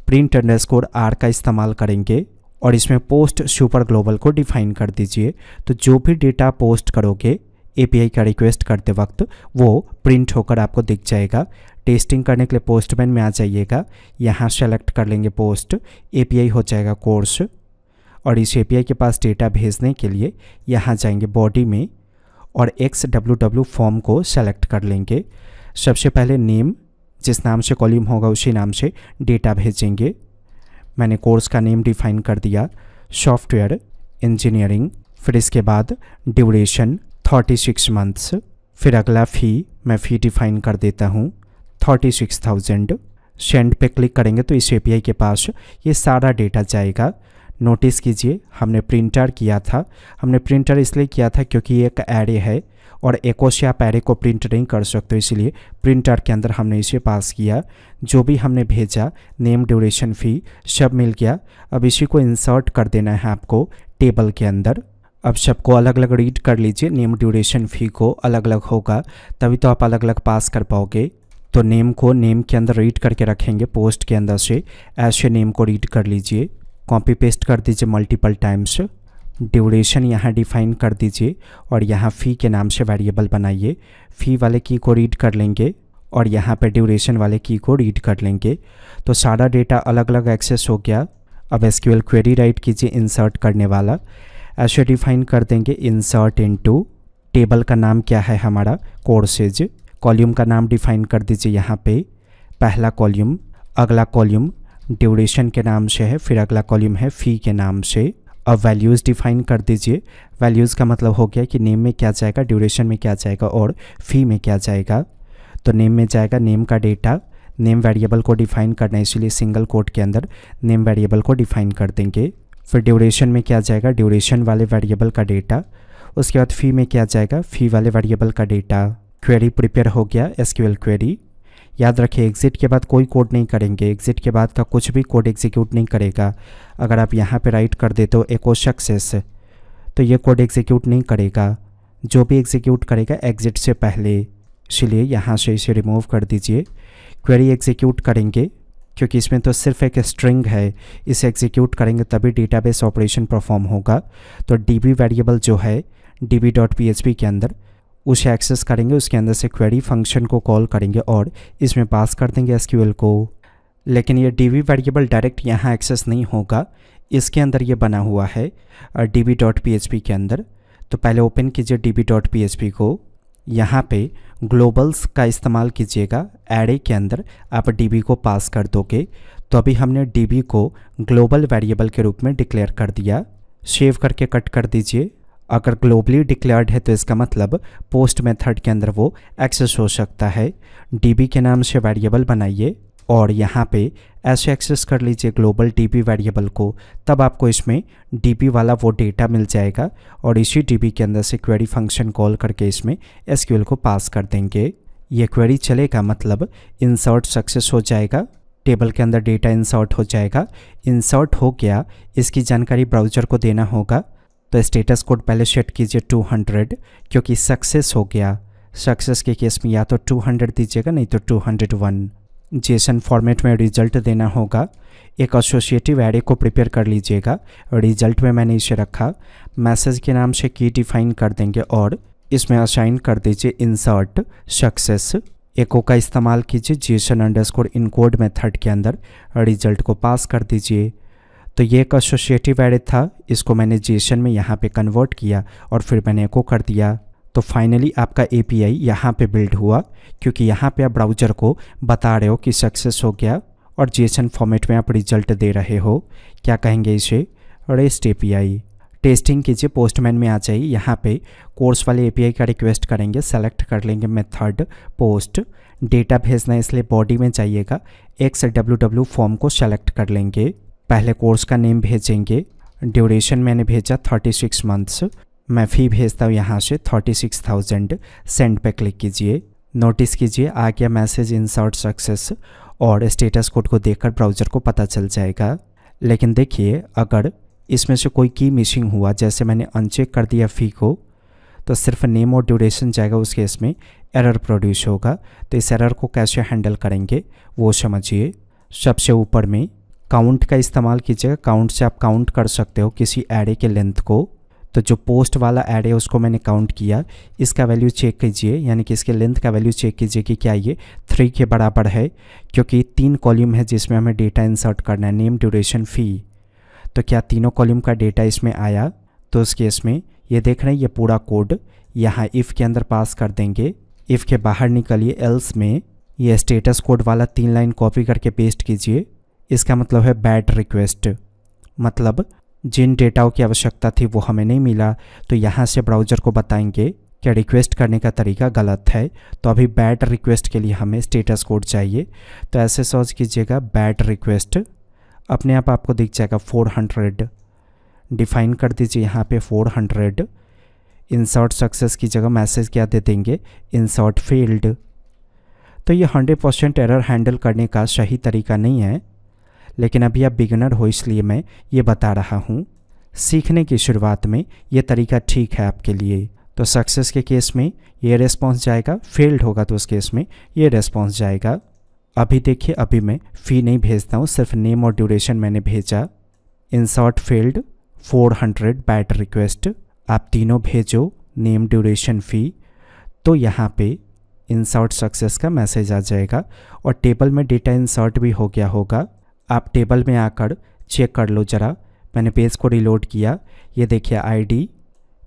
प्रिंट अंडरस्कोर आर का इस्तेमाल करेंगे और इसमें पोस्ट सुपर ग्लोबल को डिफाइन कर दीजिए। तो जो भी डेटा पोस्ट करोगे एपीआई का रिक्वेस्ट करते वक्त वो प्रिंट होकर आपको दिख जाएगा। टेस्टिंग करने के लिए पोस्टमैन में आ जाइएगा, यहाँ सेलेक्ट कर लेंगे पोस्ट, एपीआई हो जाएगा कोर्स। और इस एपीआई के पास डेटा भेजने के लिए यहाँ जाएंगे बॉडी में और XWW फॉर्म को सेलेक्ट कर लेंगे। सबसे पहले नेम, जिस नाम से कॉलम होगा उसी नाम से डेटा भेजेंगे। मैंने कोर्स का नेम डिफाइन कर दिया, सॉफ्टवेयर इंजीनियरिंग। फिर इसके बाद ड्यूरेशन 36 मंथ्स। फिर अगला फ़ी, मैं फ़ी डिफाइन कर देता हूँ 36,000। सेंड पे क्लिक करेंगे तो इस एपीआई के पास ये सारा डेटा जाएगा। नोटिस कीजिए हमने प्रिंटर किया था। हमने प्रिंटर इसलिए किया था क्योंकि ये एक एरे है और एको से आप एरे को प्रिंट नहीं कर सकते, इसलिए प्रिंटर के अंदर हमने इसे पास किया। जो भी हमने भेजा, नेम, ड्यूरेशन, फ़ी सब मिल गया। अब इसी को इंसर्ट कर देना है आपको टेबल के अंदर। अब सबको अलग अलग रीड कर लीजिए। नेम, ड्यूरेशन, फ़ी को अलग अलग होगा तभी तो आप अलग अलग पास कर पाओगे। तो नेम को नेम के अंदर रीड करके रखेंगे पोस्ट के अंदर से, ऐसे नेम को रीड कर लीजिए। कॉपी पेस्ट कर दीजिए मल्टीपल टाइम्स। ड्यूरेशन यहाँ डिफाइन कर दीजिए और यहाँ फ़ी के नाम से वेरिएबल बनाइए। फ़ी वाले की को रीड कर लेंगे और यहाँ पे ड्यूरेशन वाले की को रीड कर लेंगे। तो सारा डेटा अलग अलग एक्सेस हो गया। अब एसक्यूएल क्वेरी राइट कीजिए इंसर्ट करने वाला, ऐसे डिफाइन कर देंगे इंसर्ट इनटू। टेबल का नाम क्या है हमारा, कोर्सेज। कॉलम का नाम डिफाइन कर दीजिए यहाँ पे, पहला कॉलम, अगला कॉलम ड्यूरेशन के नाम से है, फिर अगला कॉलम है फ़ी के नाम से। अब वैल्यूज़ डिफाइन कर दीजिए। वैल्यूज़ का मतलब हो गया कि नेम में क्या जाएगा, ड्यूरेशन में क्या जाएगा और फ़ी में क्या जाएगा। तो नेम में जाएगा नेम का डेटा। नेम वेरिएबल को डिफाइन करना है, इसलिए सिंगल कोट के अंदर नेम वेरिएबल को डिफाइन कर देंगे। फिर ड्यूरेशन में क्या जाएगा, ड्यूरेशन वाले वेरिएबल का डेटा। उसके बाद फ़ी में क्या जाएगा, फ़ी वाले वेरिएबल का डेटा। क्वेरी प्रिपेयर हो गया, एसक्यूएल क्वेरी। याद रखिए एग्जिट के बाद कोई कोड नहीं करेंगे, एग्जिट के बाद का कुछ भी कोड एग्जीक्यूट नहीं करेगा। अगर आप यहाँ पे राइट कर देते हो एको सक्सेस तो ये कोड एग्जीक्यूट नहीं करेगा। जो भी एग्जीक्यूट करेगा एग्जिट से पहले, इसलिए यहाँ से इसे रिमूव कर दीजिए। क्वेरी एग्जीक्यूट करेंगे क्योंकि इसमें तो सिर्फ एक स्ट्रिंग है, इसे एग्जीक्यूट करेंगे तभी डेटाबेस ऑपरेशन परफॉर्म होगा। तो db वेरिएबल जो है db.php के अंदर उसे एक्सेस करेंगे, उसके अंदर से क्वेरी फंक्शन को कॉल करेंगे और इसमें पास कर देंगे एसक्यूएल को। लेकिन ये db वेरिएबल डायरेक्ट यहाँ एक्सेस नहीं होगा, इसके अंदर ये बना हुआ है db.php के अंदर। तो पहले ओपन कीजिए db.php को, यहाँ पे ग्लोबल्स का इस्तेमाल कीजिएगा। एरे के अंदर आप db को पास कर दोगे। तो अभी हमने db को ग्लोबल वेरिएबल के रूप में डिक्लेयर कर दिया। सेव करके कट कर दीजिए। अगर ग्लोबली डिक्लेयर्ड है तो इसका मतलब पोस्ट मेथड के अंदर वो एक्सेस हो सकता है। db के नाम से वेरिएबल बनाइए और यहाँ पे ऐसे एक्सेस कर लीजिए ग्लोबल db वेरिएबल को, तब आपको इसमें db वाला वो डेटा मिल जाएगा और इसी db के अंदर से क्वेरी फंक्शन कॉल करके इसमें एसक्यूएल को पास कर देंगे। ये क्वेरी चलेगा मतलब इंसर्ट सक्सेस हो जाएगा, टेबल के अंदर डेटा इंसर्ट हो जाएगा। इंसर्ट हो गया, इसकी जानकारी ब्राउज़र को देना होगा। तो स्टेटस कोड पहले सेट कीजिए 200 क्योंकि सक्सेस हो गया। सक्सेस के केस में या तो 200 दीजिएगा नहीं तो 201। जेसन फॉर्मेट में रिजल्ट देना होगा। एक एसोसिएटिव एरे को प्रिपेयर कर लीजिएगा। रिजल्ट में मैंने इसे रखा। मैसेज के नाम से की डिफाइन कर देंगे और इसमें असाइन कर दीजिए इंसर्ट सक्सेस। एको का इस्तेमाल कीजिए जेसन अंडरस्कोर इनकोड मेथड के अंदर, रिजल्ट को पास कर दीजिए। तो ये एक एसोसिएटिव एरे था, इसको मैंने जेसन में यहाँ पे कन्वर्ट किया और फिर मैंने एको कर दिया। तो फाइनली आपका एपीआई यहाँ पे बिल्ड हुआ क्योंकि यहाँ पे आप ब्राउज़र को बता रहे हो कि सक्सेस हो गया और जेसन फॉर्मेट में आप रिजल्ट दे रहे हो। क्या कहेंगे इसे, रेस्ट एपीआई। टेस्टिंग कीजिए, पोस्टमैन में आ जाइए। यहाँ पे कोर्स वाले एपीआई का रिक्वेस्ट करेंगे, सेलेक्ट कर लेंगे मेथड पोस्ट। डेटा भेजना है इसलिए बॉडी में जाइएगा, XWW फॉर्म को सेलेक्ट कर लेंगे। पहले कोर्स का नेम भेजेंगे, ड्यूरेशन मैंने भेजा 36 मंथ्स, मैं फ़ी भेजता हूँ यहाँ से 36,000, सेंड पे क्लिक कीजिए। नोटिस कीजिए आ गया मैसेज इंसर्ट सक्सेस और स्टेटस कोड को देखकर ब्राउज़र को पता चल जाएगा। लेकिन देखिए अगर इसमें से कोई की मिसिंग हुआ, जैसे मैंने अनचेक कर दिया फ़ी को, तो सिर्फ नेम और ड्यूरेशन जाएगा, उस केस में एरर प्रोड्यूस होगा। तो इस एरर को कैसे हैंडल करेंगे वो समझिए। सबसे ऊपर में काउंट का इस्तेमाल कीजिएगा। काउंट से आप काउंट कर सकते हो किसी एरे के लेंथ को। तो जो पोस्ट वाला एरे है उसको मैंने काउंट किया, इसका वैल्यू चेक कीजिए, यानी कि इसके लेंथ का वैल्यू चेक कीजिए कि क्या ये 3 के बराबर है, क्योंकि 3 कॉलम है जिसमें हमें डेटा इंसर्ट करना है, नेम, ड्यूरेशन, फ़ी। तो क्या तीनों कॉलम का डेटा इसमें आया? तो उस केस में ये देख रहे हैं, ये पूरा कोड यहाँ इफ़ के अंदर पास कर देंगे। इफ़ के बाहर निकलिए, एल्स में ये स्टेटस कोड वाला 3 लाइन कॉपी करके पेस्ट कीजिए। इसका मतलब है बैड रिक्वेस्ट, मतलब जिन डेटाओं की आवश्यकता थी वो हमें नहीं मिला। तो यहाँ से ब्राउज़र को बताएंगे कि रिक्वेस्ट करने का तरीका गलत है। तो अभी बैड रिक्वेस्ट के लिए हमें स्टेटस कोड चाहिए। तो ऐसे सर्च कीजिएगा बैड रिक्वेस्ट, अपने आप आपको दिख जाएगा 400। डिफाइन कर दीजिए यहाँ पे 400। इंसर्ट सक्सेस की जगह मैसेज क्या दे देंगे, इंसर्ट फेल्ड। तो ये 100% एरर हैंडल करने का सही तरीका नहीं है, लेकिन अभी आप बिगिनर हो इसलिए मैं ये बता रहा हूँ। सीखने की शुरुआत में ये तरीका ठीक है आपके लिए। तो सक्सेस के केस में ये रेस्पॉन्स जाएगा, फेल्ड होगा तो उस केस में ये रेस्पॉन्स जाएगा। अभी देखिए, अभी मैं फ़ी नहीं भेजता हूँ, सिर्फ नेम और ड्यूरेशन मैंने भेजा। Insert failed, 400, bad request. आप तीनों भेजो, नेम, ड्यूरेशन, फ़ी। तो यहाँ पे इंसर्ट सक्सेस का मैसेज आ जाएगा और टेबल में डेटा इंसर्ट भी हो गया होगा। आप टेबल में आकर चेक कर लो ज़रा। मैंने पेज को रिलोड किया, ये देखिए आईडी,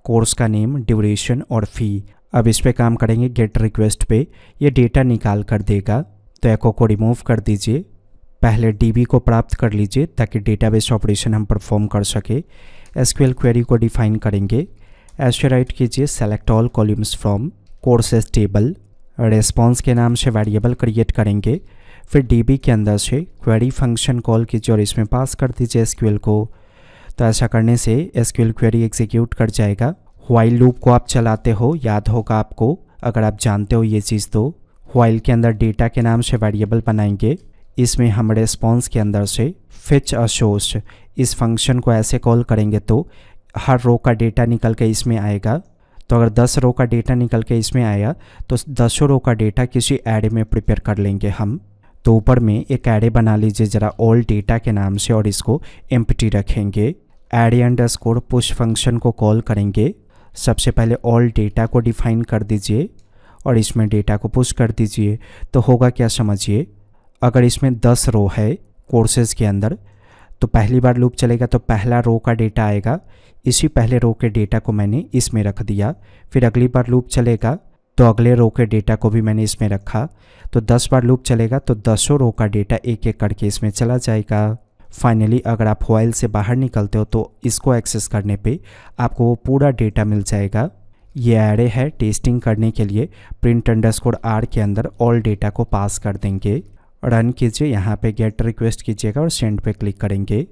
कोर्स का नेम, ड्यूरेशन और फ़ी। अब इस पे काम करेंगे गेट रिक्वेस्ट पे, ये डेटा निकाल कर देगा। तो एको को रिमूव कर दीजिए, पहले डीबी को प्राप्त कर लीजिए ताकि डेटाबेस ऑपरेशन हम परफॉर्म कर सके। एसक्यूएल क्वेरी को डिफाइन करेंगे, ऐसे राइट कीजिए select all columns from courses table. Response के नाम से वेरिएबल क्रिएट करेंगे, फिर डीबी के अंदर से क्वेरी फंक्शन कॉल कीजिए और इसमें पास कर दीजिए एसक्यूएल को। तो ऐसा करने से एसक्यूएल क्वेरी एग्जीक्यूट कर जाएगा। व्हाइल लूप को आप चलाते हो, याद होगा आपको, अगर आप जानते हो ये चीज़। तो व्हाइल के अंदर डेटा के नाम से वेरिएबल बनाएंगे, इसमें हम रेस्पॉन्स के अंदर से फिच अ सोर्स, इस फंक्शन को ऐसे कॉल करेंगे तो हर रो का डेटा निकल के इसमें आएगा। तो अगर 10 रो का डेटा निकल के इसमें आया तो 10 रो का डेटा किसी एरे में प्रिपेयर कर लेंगे हम। तो ऊपर में एक एरे बना लीजिए ज़रा ऑल डेटा के नाम से और इसको एम्प्टी रखेंगे। एरे अंडरस्कोर पुश फंक्शन को कॉल करेंगे। सबसे पहले ऑल डेटा को डिफाइन कर दीजिए और इसमें डेटा को पुश कर दीजिए। तो होगा क्या समझिए, अगर इसमें 10 रो है कोर्सेज के अंदर, तो पहली बार लूप चलेगा तो पहला रो का डेटा आएगा, इसी पहले रो के डेटा को मैंने इसमें रख दिया। फिर अगली बार लूप चलेगा तो अगले रो के डेटा को भी मैंने इसमें रखा। तो 10 बार लूप चलेगा तो 10 रो का डेटा एक एक करके इसमें चला जाएगा। फाइनली अगर आप व्हाइल से बाहर निकलते हो तो इसको एक्सेस करने पे आपको वो पूरा डेटा मिल जाएगा। ये एरे है टेस्टिंग करने के लिए, प्रिंट अंडरस्कोर आर के अंदर ऑल डेटा को पास कर देंगे। रन कीजिए, यहाँ पे गेट रिक्वेस्ट कीजिएगा और सेंड पे क्लिक करेंगे।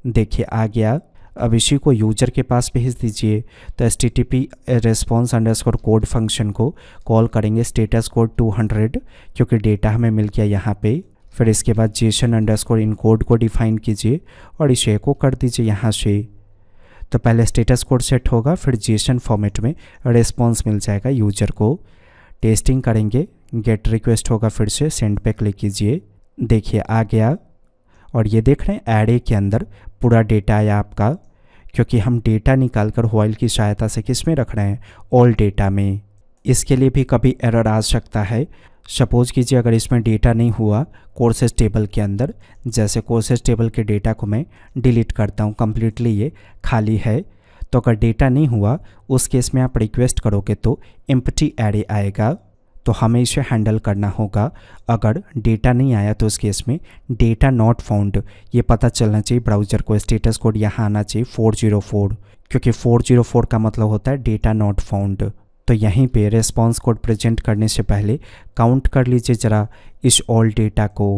देखिए आ गया। अब इसी को यूजर के पास भेज दीजिए। तो HTTP response underscore code function को कॉल करेंगे स्टेटस कोड 200, क्योंकि डेटा हमें मिल गया यहाँ पे। फिर इसके बाद जेसन अंडरस्कोर इन कोड को डिफाइन कीजिए और इसे को कर दीजिए यहाँ से। तो पहले स्टेटस कोड सेट होगा, फिर जेसन फॉर्मेट में रेस्पॉन्स मिल जाएगा यूजर को। टेस्टिंग करेंगे, गेट रिक्वेस्ट होगा, फिर से सेंड पे क्लिक कीजिए। देखिए आ गया और ये देख रहे हैं एरे के अंदर पूरा डेटा आया आपका, क्योंकि हम डेटा निकालकर व्हाइल की सहायता से किस में रख रहे हैं, ऑल डेटा में। इसके लिए भी कभी एरर आ सकता है। सपोज कीजिए अगर इसमें डेटा नहीं हुआ कोर्सेज टेबल के अंदर, जैसे कोर्सेज टेबल के डेटा को मैं डिलीट करता हूँ, कम्प्लीटली ये खाली है। तो अगर डेटा नहीं हुआ उस केस में आप रिक्वेस्ट करोगे तो एम्प्टी एरे आएगा। तो हमें इसे हैंडल करना होगा। अगर डेटा नहीं आया तो उस केस में डेटा नॉट फाउंड ये पता चलना चाहिए ब्राउज़र को। स्टेटस कोड यहाँ आना चाहिए 404, क्योंकि 404 का मतलब होता है डेटा नॉट फाउंड। तो यहीं पे रेस्पॉन्स कोड प्रेजेंट करने से पहले काउंट कर लीजिए ज़रा इस ऑल डेटा को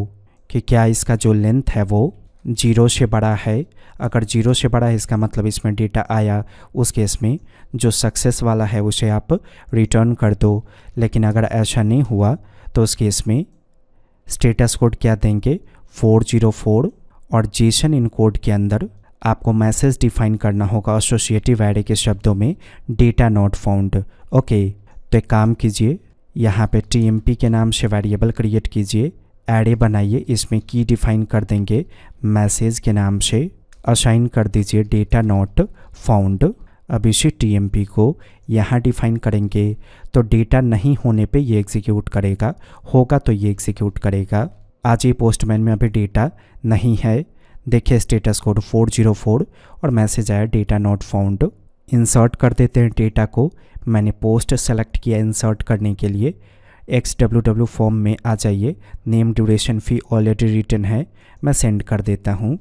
कि क्या इसका जो लेंथ है वो 0 से बड़ा है। अगर 0 से बड़ा है इसका मतलब इसमें डेटा आया, उस केस में जो सक्सेस वाला है उसे आप रिटर्न कर दो। लेकिन अगर ऐसा नहीं हुआ तो उस केस में स्टेटस कोड क्या देंगे 404 और जेसन इन कोड के अंदर आपको मैसेज डिफाइन करना होगा एसोसिएटिव एरे के शब्दों में डेटा नॉट फाउंड। ओके, तो एक काम कीजिए, यहाँ पे TMP के नाम से वेरिएबल क्रिएट कीजिए, एरे बनाइए, इसमें की डिफाइन कर देंगे मैसेज के नाम से, असाइन कर दीजिए डेटा नॉट फाउंड। अब इसी TMP को यहाँ डिफाइन करेंगे तो डेटा नहीं होने पे ये एग्जीक्यूट करेगा, होगा तो ये एग्जीक्यूट करेगा। आज ये पोस्टमैन में अभी डेटा नहीं है, देखिए स्टेटस कोड 404 और मैसेज आया डेटा नॉट फाउंड। इंसर्ट कर देते हैं डेटा को, मैंने पोस्ट सेलेक्ट किया इंसर्ट करने के लिए। XWW फॉर्म में आ जाइए, नेम ड्यूरेशन फी ऑलरेडी रिटन है, मैं सेंड कर देता हूँ।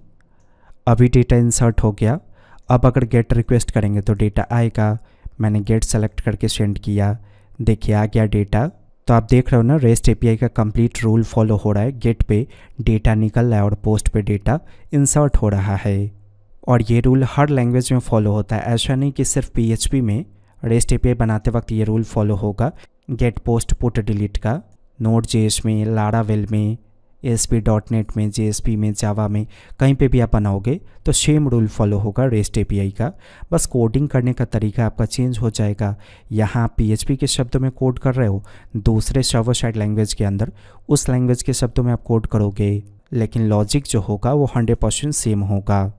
अभी डेटा इंसर्ट हो गया। अब अगर गेट रिक्वेस्ट करेंगे तो डेटा आएगा, मैंने गेट सेलेक्ट करके सेंड किया, देखिए आ गया डेटा। तो आप देख रहे हो ना, रेस्ट API का कंप्लीट रूल फॉलो हो रहा है, गेट पे डेटा निकल रहा है और पोस्ट पे डेटा इंसर्ट हो रहा है। और ये रूल हर लैंग्वेज में फॉलो होता है, ऐसा नहीं कि सिर्फ PHP में। रेस्ट API बनाते वक्त ये रूल फॉलो होगा, गेट पोस्ट पुट डिलीट का। Node.js में, Laravel में, ASP.NET में, JSP में, जावा में, कहीं पे भी आप बनाओगे तो सेम रूल फॉलो होगा रेस्ट API का। बस कोडिंग करने का तरीका आपका चेंज हो जाएगा। यहाँ PHP के शब्दों में कोड कर रहे हो, दूसरे सर्वर साइड लैंग्वेज के अंदर उस लैंग्वेज के शब्दों में आप कोड करोगे, लेकिन लॉजिक जो होगा वो 100% सेम होगा।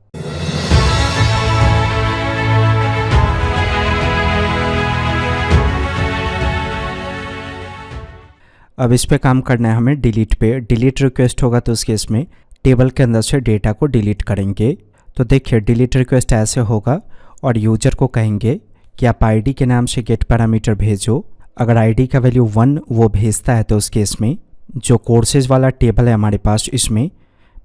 अब इस पे काम करना है हमें डिलीट पे। डिलीट रिक्वेस्ट होगा तो उस केस में टेबल के अंदर से डेटा को डिलीट करेंगे। तो देखिए डिलीट रिक्वेस्ट ऐसे होगा और यूजर को कहेंगे कि आप ID के नाम से गेट पैरामीटर भेजो। अगर ID का वैल्यू 1 वो भेजता है तो उस केस में जो कोर्सेज वाला टेबल है हमारे पास, इसमें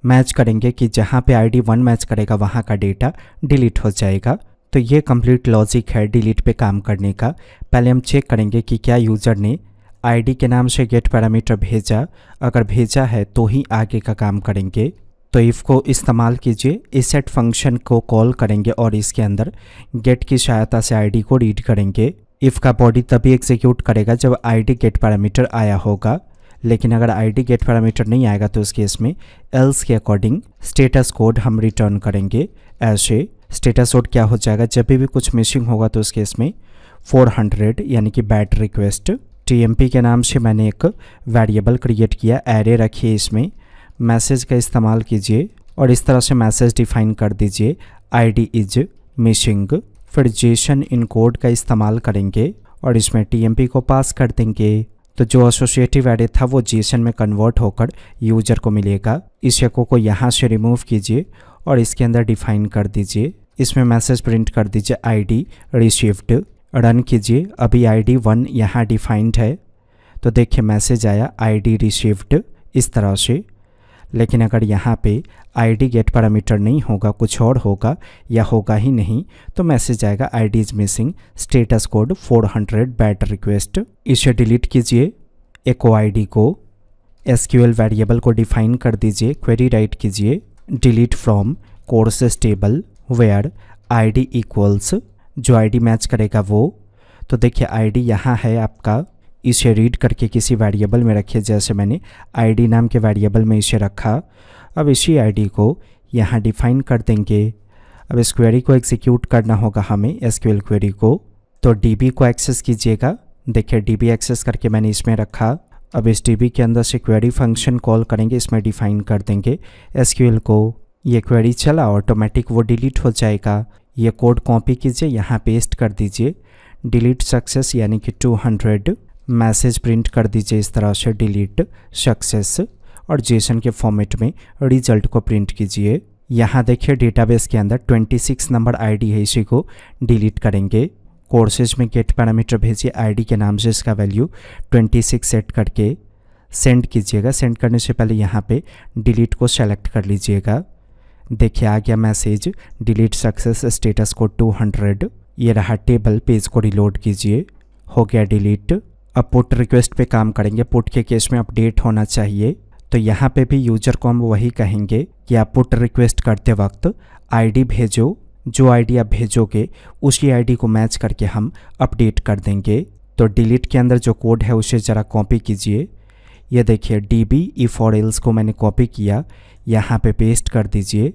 मैच करेंगे कि जहाँ पे ID 1 मैच करेगा वहाँ का डेटा डिलीट हो जाएगा। तो ये कंप्लीट लॉजिक है डिलीट पे काम करने का। पहले हम चेक करेंगे कि क्या यूज़र ने ID के नाम से गेट पैरामीटर भेजा, अगर भेजा है तो ही आगे का काम करेंगे। तो इफ़ को इस्तेमाल कीजिए, इस सेट फंक्शन को कॉल करेंगे और इसके अंदर गेट की सहायता से ID को रीड करेंगे। इफ़ का बॉडी तभी एग्जीक्यूट करेगा जब ID गेट पैरामीटर आया होगा, लेकिन अगर ID गेट पैरामीटर नहीं आएगा तो उस केस में एल्स के अकॉर्डिंग स्टेटस कोड हम रिटर्न करेंगे। ऐसे स्टेटस कोड क्या हो जाएगा, जब भी कुछ मिसिंग होगा तो उस केस में 400 यानी कि बैड रिक्वेस्ट। TMP के नाम से मैंने एक वेरिएबल क्रिएट किया, एरे रखिए, इसमें मैसेज का इस्तेमाल कीजिए और इस तरह से मैसेज डिफाइन कर दीजिए ID इज मिसिंग। फिर जेसन इन कोड का इस्तेमाल करेंगे और इसमें TMP को पास कर देंगे। तो जो एसोसिएटिव एरे था वो जेसन में कन्वर्ट होकर यूजर को मिलेगा। इस एको को यहाँ से रिमूव कीजिए और इसके अंदर डिफाइन कर दीजिए, इसमें मैसेज प्रिंट कर दीजिए ID रिसीव्ड। रन कीजिए, अभी ID 1 यहाँ डिफाइंड है तो देखिए मैसेज आया ID रिसीव्ड इस तरह से। लेकिन अगर यहाँ पे ID गेट पैरामीटर नहीं होगा, कुछ और होगा या होगा ही नहीं, तो मैसेज आएगा ID is missing status code 400 bad request. इसे डिलीट कीजिए। एको ID को SQL वेरिएबल को डिफाइन कर दीजिए, क्वेरी राइट कीजिए delete from courses table where ID equals, जो ID मैच करेगा वो। तो देखिए ID यहाँ है आपका, इसे रीड करके किसी वेरिएबल में रखिए, जैसे मैंने ID नाम के वेरिएबल में इसे रखा। अब इसी ID को यहाँ डिफाइन कर देंगे। अब इस क्वेरी को एग्जीक्यूट करना होगा हमें, SQL क्वेरी को। तो DB को एक्सेस कीजिएगा, देखिए DB एक्सेस करके मैंने इसमें रखा। अब इस DB के अंदर से क्वेरी फंक्शन कॉल करेंगे, इसमें डिफाइन कर देंगे SQL को। ये क्वेरी चला ऑटोमेटिक वो डिलीट हो जाएगा। ये कोड कॉपी कीजिए, यहाँ पेस्ट कर दीजिए डिलीट सक्सेस यानी कि 200, मैसेज प्रिंट कर दीजिए इस तरह से डिलीट सक्सेस और जेसन के फॉर्मेट में रिजल्ट को प्रिंट कीजिए। यहाँ देखिए डेटाबेस के अंदर 26 नंबर ID है, इसी को डिलीट करेंगे। कोर्सेज में गेट पैरामीटर भेजिए ID के नाम से, इसका वैल्यू 26 सेट करके सेंड कीजिएगा। सेंड करने से पहले यहाँ पे डिलीट को सेलेक्ट कर लीजिएगा। देखिए आ गया message delete success status code 200। ये रहा टेबल, पेज को रिलोड कीजिए, हो गया डिलीट। अब पुट रिक्वेस्ट पे काम करेंगे। पुट के केस में अपडेट होना चाहिए, तो यहाँ पे भी यूजर को हम वही कहेंगे कि आप पुट रिक्वेस्ट करते वक्त आईडी भेजो, जो आईडी आप भेजोगे उसी आईडी को मैच करके हम अपडेट कर देंगे। तो डिलीट के अंदर जो कोड है उसे ज़रा कॉपी कीजिए। ये देखिए DB if or else को मैंने कॉपी किया, यहाँ पे पेस्ट कर दीजिए।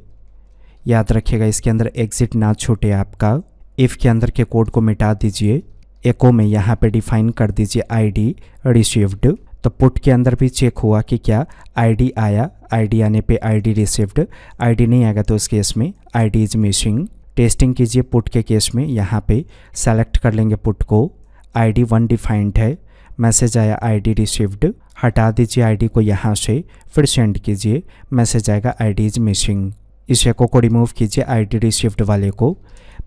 याद रखिएगा इसके अंदर एग्जिट ना छूटे आपका। इफ़ के अंदर के कोड को मिटा दीजिए। एको में यहाँ पे डिफाइन कर दीजिए आईडी रिसीव्ड। तो पुट के अंदर भी चेक हुआ कि क्या आईडी आया, आईडी आने पे आईडी रिसीव्ड, आईडी नहीं आएगा तो उस केस में आईडी इज मिसिंग। टेस्टिंग कीजिए पुट के केस में। यहाँ पे सेलेक्ट कर लेंगे पुट को, आईडी 1 डिफाइंड है, मैसेज आया आईडी रिसीव्ड, हटा दीजिए आईडी को यहाँ से, फिर सेंड कीजिए, मैसेज आएगा आईडी इज मिसिंग। इस एको को रिमूव कीजिए आईडी रिसीव्ड वाले को।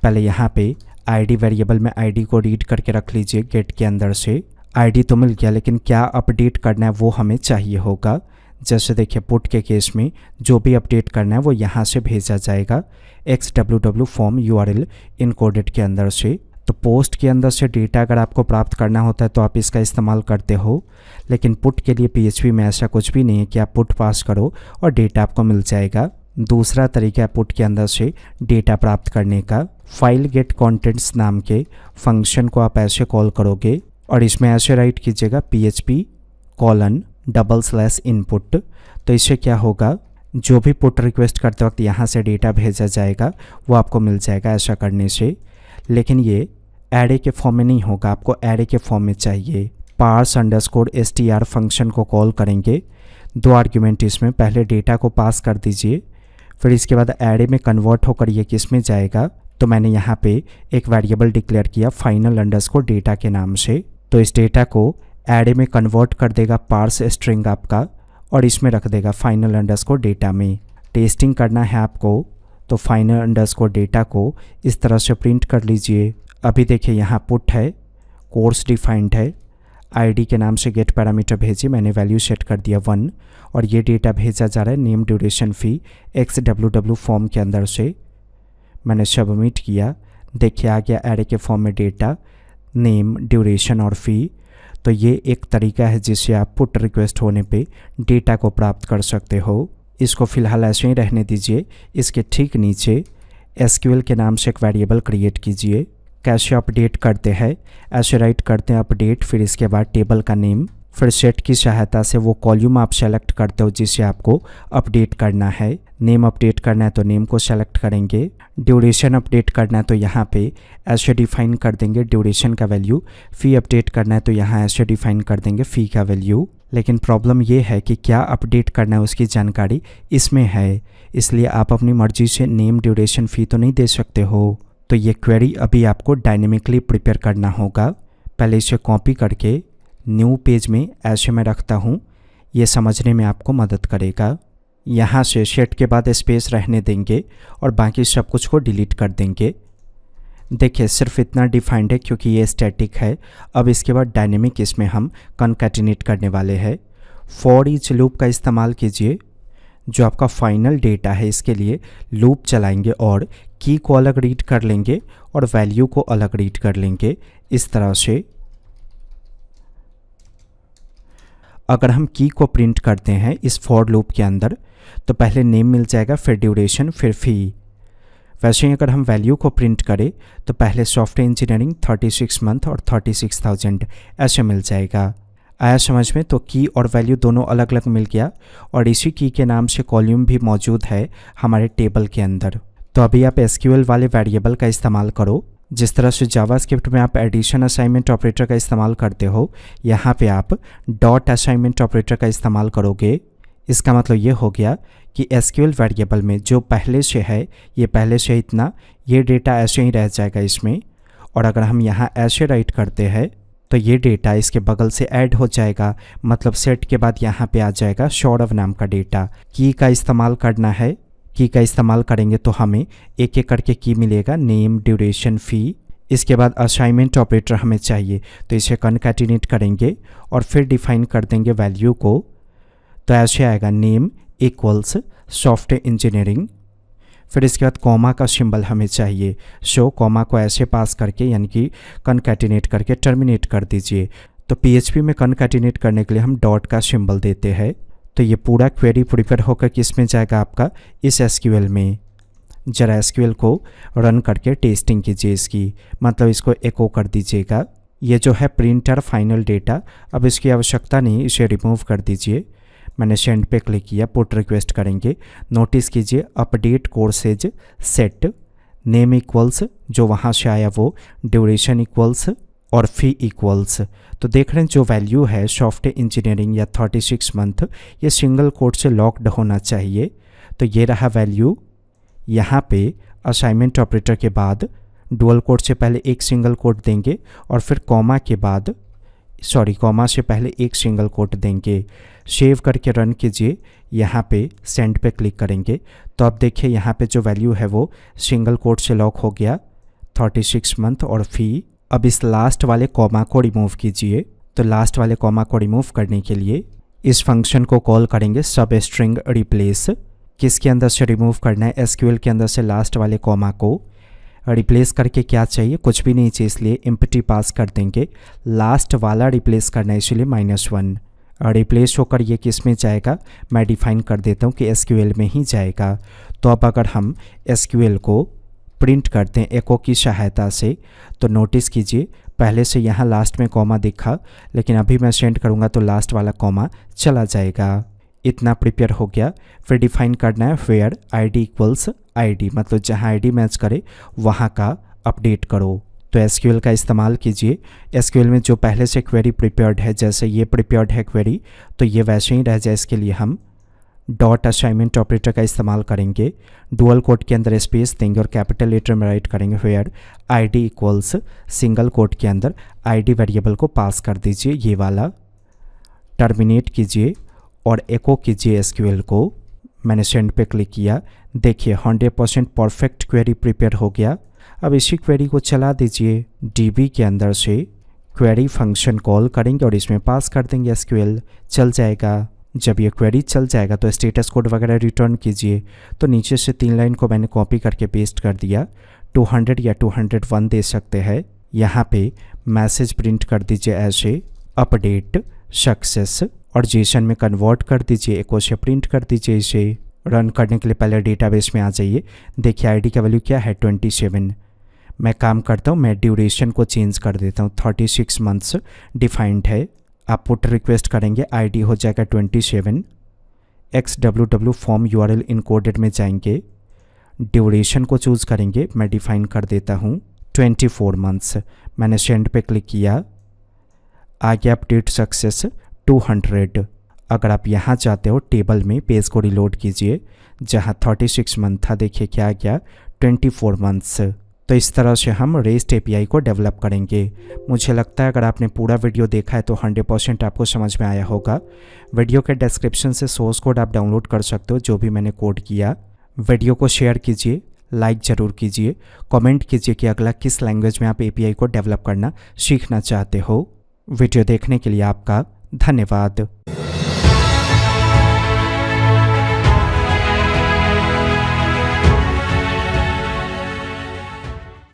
पहले यहाँ पे आईडी वेरिएबल में आईडी को रीड करके रख लीजिए गेट के अंदर से। आईडी तो मिल गया लेकिन क्या अपडेट करना है वो हमें चाहिए होगा। जैसे देखिए पुट के केस में जो भी अपडेट करना है वो यहाँ से भेजा जाएगा XWW फॉर्म URL इनकोडेड के अंदर से। तो पोस्ट के अंदर से डेटा अगर आपको प्राप्त करना होता है तो आप इसका इस्तेमाल करते हो, लेकिन पुट के लिए PHP में ऐसा कुछ भी नहीं है कि आप पुट पास करो और डेटा आपको मिल जाएगा। दूसरा तरीका है पुट के अंदर से डेटा प्राप्त करने का। फाइल गेट कॉन्टेंट्स नाम के फंक्शन को आप ऐसे कॉल करोगे और इसमें ऐसे राइट कीजिएगा PHP:\input। तो इससे क्या होगा, जो भी पुट रिक्वेस्ट करते वक्त यहाँ से डेटा भेजा जाएगा वो आपको मिल जाएगा ऐसा करने से। लेकिन ये एरे के फॉर्म में नहीं होगा, आपको एरे के फॉर्म में चाहिए। parse_str फंक्शन को कॉल करेंगे। 2 आर्ग्यूमेंट इसमें, पहले डेटा को पास कर दीजिए, फिर इसके बाद एरे में कन्वर्ट होकर ये किस में जाएगा। तो मैंने यहाँ पे एक वेरिएबल डिक्लेयर किया final_data के नाम से। तो इस डेटा को एरे में कन्वर्ट कर देगा पार्स स्ट्रिंग आपका और इसमें रख देगा final_data में। टेस्टिंग करना है आपको तो final_data को इस तरह से प्रिंट कर लीजिए। अभी देखिए यहाँ पुट है, कोर्स डिफाइंड है, आईडी के नाम से गेट पैरामीटर भेजिए, मैंने वैल्यू सेट कर दिया 1 और ये डेटा भेजा जा रहा है नेम ड्यूरेशन फ़ी XWW फॉर्म के अंदर से। मैंने सबमिट किया, देखिए आ गया एरे के फॉर्म में डेटा, नेम, ड्यूरेशन और फ़ी। तो ये एक तरीका है जिससे आप पुट रिक्वेस्ट होने पे डेटा को प्राप्त कर सकते हो। इसको फ़िलहाल ऐसे ही रहने दीजिए। इसके ठीक नीचे SQL के नाम से एक वेरिएबल क्रिएट कीजिए। कैसे अपडेट करते हैं, ऐसे राइट करते हैं अपडेट, फिर इसके बाद टेबल का नेम, फिर सेट की सहायता से वो कॉलम आप सेलेक्ट करते हो जिसे आपको अपडेट करना है। नेम अपडेट करना है तो नेम को सेलेक्ट करेंगे। ड्यूरेशन अपडेट करना है तो यहाँ पे ऐसे डिफाइन कर देंगे ड्यूरेशन का वैल्यू। फ़ी अपडेट करना है तो यहाँ ऐसे डिफाइन कर देंगे फ़ी का वैल्यू। लेकिन प्रॉब्लम ये है कि क्या अपडेट करना है उसकी जानकारी इसमें है, इसलिए आप अपनी मर्जी से नेम, ड्यूरेशन, फ़ी तो नहीं दे सकते हो। तो ये क्वेरी अभी आपको डायनेमिकली प्रिपेयर करना होगा। पहले इसे कॉपी करके न्यू पेज में ऐसे मैं रखता हूँ, ये समझने में आपको मदद करेगा। यहाँ से सेट के बाद स्पेस रहने देंगे और बाकी सब कुछ को डिलीट कर देंगे। देखिए सिर्फ इतना डिफाइंड है क्योंकि ये स्टैटिक है। अब इसके बाद डायनेमिक इसमें हम कॉन्कैटिनेट करने वाले हैं। फॉर ईच लूप का इस्तेमाल कीजिए। जो आपका फाइनल डेटा है इसके लिए लूप चलाएंगे और की को अलग रीड कर लेंगे और वैल्यू को अलग रीड कर लेंगे। इस तरह से अगर हम की को प्रिंट करते हैं इस फॉर लूप के अंदर तो पहले नेम मिल जाएगा, फिर ड्यूरेशन, फिर फ़ी। वैसे ही अगर हम वैल्यू को प्रिंट करें तो पहले सॉफ्टवेयर इंजीनियरिंग 36 मंथ और 36,000 ऐसे मिल जाएगा। आया समझ में? तो की और वैल्यू दोनों अलग अलग मिल गया और इसी की के नाम से कॉलम भी मौजूद है हमारे टेबल के अंदर। तो अभी आप SQL वाले वेरिएबल का इस्तेमाल करो। जिस तरह से जावास्क्रिप्ट में आप एडिशन असाइनमेंट ऑपरेटर का इस्तेमाल करते हो, यहाँ पे आप डॉट असाइनमेंट ऑपरेटर का इस्तेमाल करोगे। इसका मतलब ये हो गया कि SQL वेरिएबल में जो पहले से है ये पहले से इतना, ये डेटा ऐसे ही रह जाएगा इसमें। और अगर हम यहाँ ऐसे राइट करते हैं तो ये डेटा इसके बगल से ऐड हो जाएगा, मतलब सेट के बाद यहाँ पे आ जाएगा सौरभ नाम का डेटा। की का इस्तेमाल करना है, की का इस्तेमाल करेंगे तो हमें एक एक करके की मिलेगा, नेम, ड्यूरेशन, फ़ी। इसके बाद असाइनमेंट ऑपरेटर हमें चाहिए तो इसे कॉन्कैटिनेट करेंगे और फिर डिफाइन कर देंगे वैल्यू को। तो ऐसे आएगा नेम इक्वल्स सॉफ्टवेयर इंजीनियरिंग। फिर इसके बाद कॉमा का सिंबल हमें चाहिए। सो कॉमा को ऐसे पास करके यानी कि कॉन्कैटिनेट करके टर्मिनेट कर दीजिए। तो PHP में कॉन्कैटिनेट करने के लिए हम डॉट का सिंबल देते हैं। तो ये पूरा क्वेरी प्रिपेयर होकर किस में जाएगा आपका, इस एसक्यूएल में। जरा एसक्यूएल को रन करके टेस्टिंग कीजिए इसकी, मतलब इसको एको कर दीजिएगा। ये जो है प्रिंटर फाइनल डेटा, अब इसकी आवश्यकता नहीं, इसे रिमूव कर दीजिए। मैंने सेंड पे क्लिक किया, पुट रिक्वेस्ट करेंगे। नोटिस कीजिए update courses set, name equals जो वहाँ से आया वो, ड्यूरेशन इक्वल्स और फी इक्वल्स। तो देख रहे हैं जो वैल्यू है सॉफ्टवेयर इंजीनियरिंग या 36 मंथ, ये सिंगल कोट से लॉक्ड होना चाहिए। तो ये रहा वैल्यू। यहाँ पे असाइनमेंट ऑपरेटर के बाद डुअल कोट से पहले एक सिंगल कोट देंगे और फिर कॉमा के बाद, कॉमा से पहले एक सिंगल कोट देंगे। सेव करके रन कीजिए। यहाँ पे सेंड पे क्लिक करेंगे तो अब देखिए यहाँ पे जो वैल्यू है वो सिंगल कोट से लॉक हो गया, 36 मंथ और फी। अब इस लास्ट वाले कॉमा को रिमूव कीजिए। तो लास्ट वाले कॉमा को रिमूव करने के लिए इस फंक्शन को कॉल करेंगे सब स्ट्रिंग रिप्लेस। किसके अंदर से रिमूव करना है, एसक्यूएल के अंदर से लास्ट वाले कॉमा को रिप्लेस करके क्या चाहिए, कुछ भी नहीं चाहिए, इसलिए एम्प्टी पास कर देंगे। लास्ट वाला रिप्लेस करना है इसलिए -1। रिप्लेस होकर ये किस में जाएगा, मैं डिफाइन कर देता हूँ कि एसक्यूएल में ही जाएगा। तो अब अगर हम एसक्यूएल को प्रिंट करते हैं एको की सहायता से, तो नोटिस कीजिए पहले से यहाँ लास्ट में कॉमा दिखा, लेकिन अभी मैं सेंड करूँगा तो लास्ट वाला कॉमा चला जाएगा। इतना प्रिपेयर हो गया। फिर डिफाइन करना है वेयर आईडी इक्वल्स आईडी, मतलब जहाँ आईडी मैच करे वहाँ का अपडेट करो। तो एसक्यूएल का इस्तेमाल कीजिए। एसक्यूएल में जो पहले से क्वेरी प्रिपेयर्ड है, जैसे ये प्रिपेयर्ड है क्वेरी, तो ये वैसे ही रह जाए। इसके लिए हम डॉट असाइनमेंट ऑपरेटर का इस्तेमाल करेंगे। डुअल कोट के अंदर स्पेस देंगे और कैपिटल लेटर में राइट करेंगे where ID equals, single quote के अंदर आईडी वेरिएबल को पास कर दीजिए, ये वाला। टर्मिनेट कीजिए और एको कीजिए एसक्यूएल को। मैंने सेंड पे क्लिक किया, देखिए 100% परफेक्ट क्वेरी प्रिपेयर हो गया। अब इसी क्वेरी को चला दीजिए। डीबी के अंदर से क्वेरी फंक्शन कॉल करेंगे और इसमें पास कर देंगे एसक्यूएल, चल जाएगा। जब ये क्वेरी चल जाएगा तो स्टेटस कोड वगैरह रिटर्न कीजिए। तो नीचे से 3 लाइन को मैंने कॉपी करके पेस्ट कर दिया। 200 या 201 दे सकते हैं। यहाँ पे मैसेज प्रिंट कर दीजिए ऐसे, अपडेट सक्सेस, और जेसन में कन्वर्ट कर दीजिए, एको से प्रिंट कर दीजिए। इसे रन करने के लिए पहले डेटाबेस में आ जाइए। देखिए आईडी का वैल्यू क्या है, 27। मैं काम करता हूँ, मैं ड्यूरेशन को चेंज कर देता हूँ, 36 मंथ्स डिफाइंड है। आप पुट रिक्वेस्ट करेंगे, आईडी हो जाएगा 27। XWW फॉर्म URL इनकोडेड में जाएंगे, ड्यूरेशन को चूज़ करेंगे, मैं डिफाइन कर देता हूँ 24 मंथ्स। मैंने सेंड पे क्लिक किया, आगे अपडेट सक्सेस 200। अगर आप यहाँ चाहते हो टेबल में पेज को रिलोड कीजिए, जहाँ 36 मंथ था, देखिए क्या आ गया 24 मंथ्स। तो इस तरह से हम रेस्ट एपीआई को डेवलप करेंगे। मुझे लगता है अगर आपने पूरा वीडियो देखा है तो 100% आपको समझ में आया होगा। वीडियो के डिस्क्रिप्शन से सोर्स कोड आप डाउनलोड कर सकते हो, जो भी मैंने कोड किया। वीडियो को शेयर कीजिए, लाइक ज़रूर कीजिए, कमेंट कीजिए कि अगला किस लैंग्वेज में आप एपीआई को डेवलप करना सीखना चाहते हो। वीडियो देखने के लिए आपका धन्यवाद।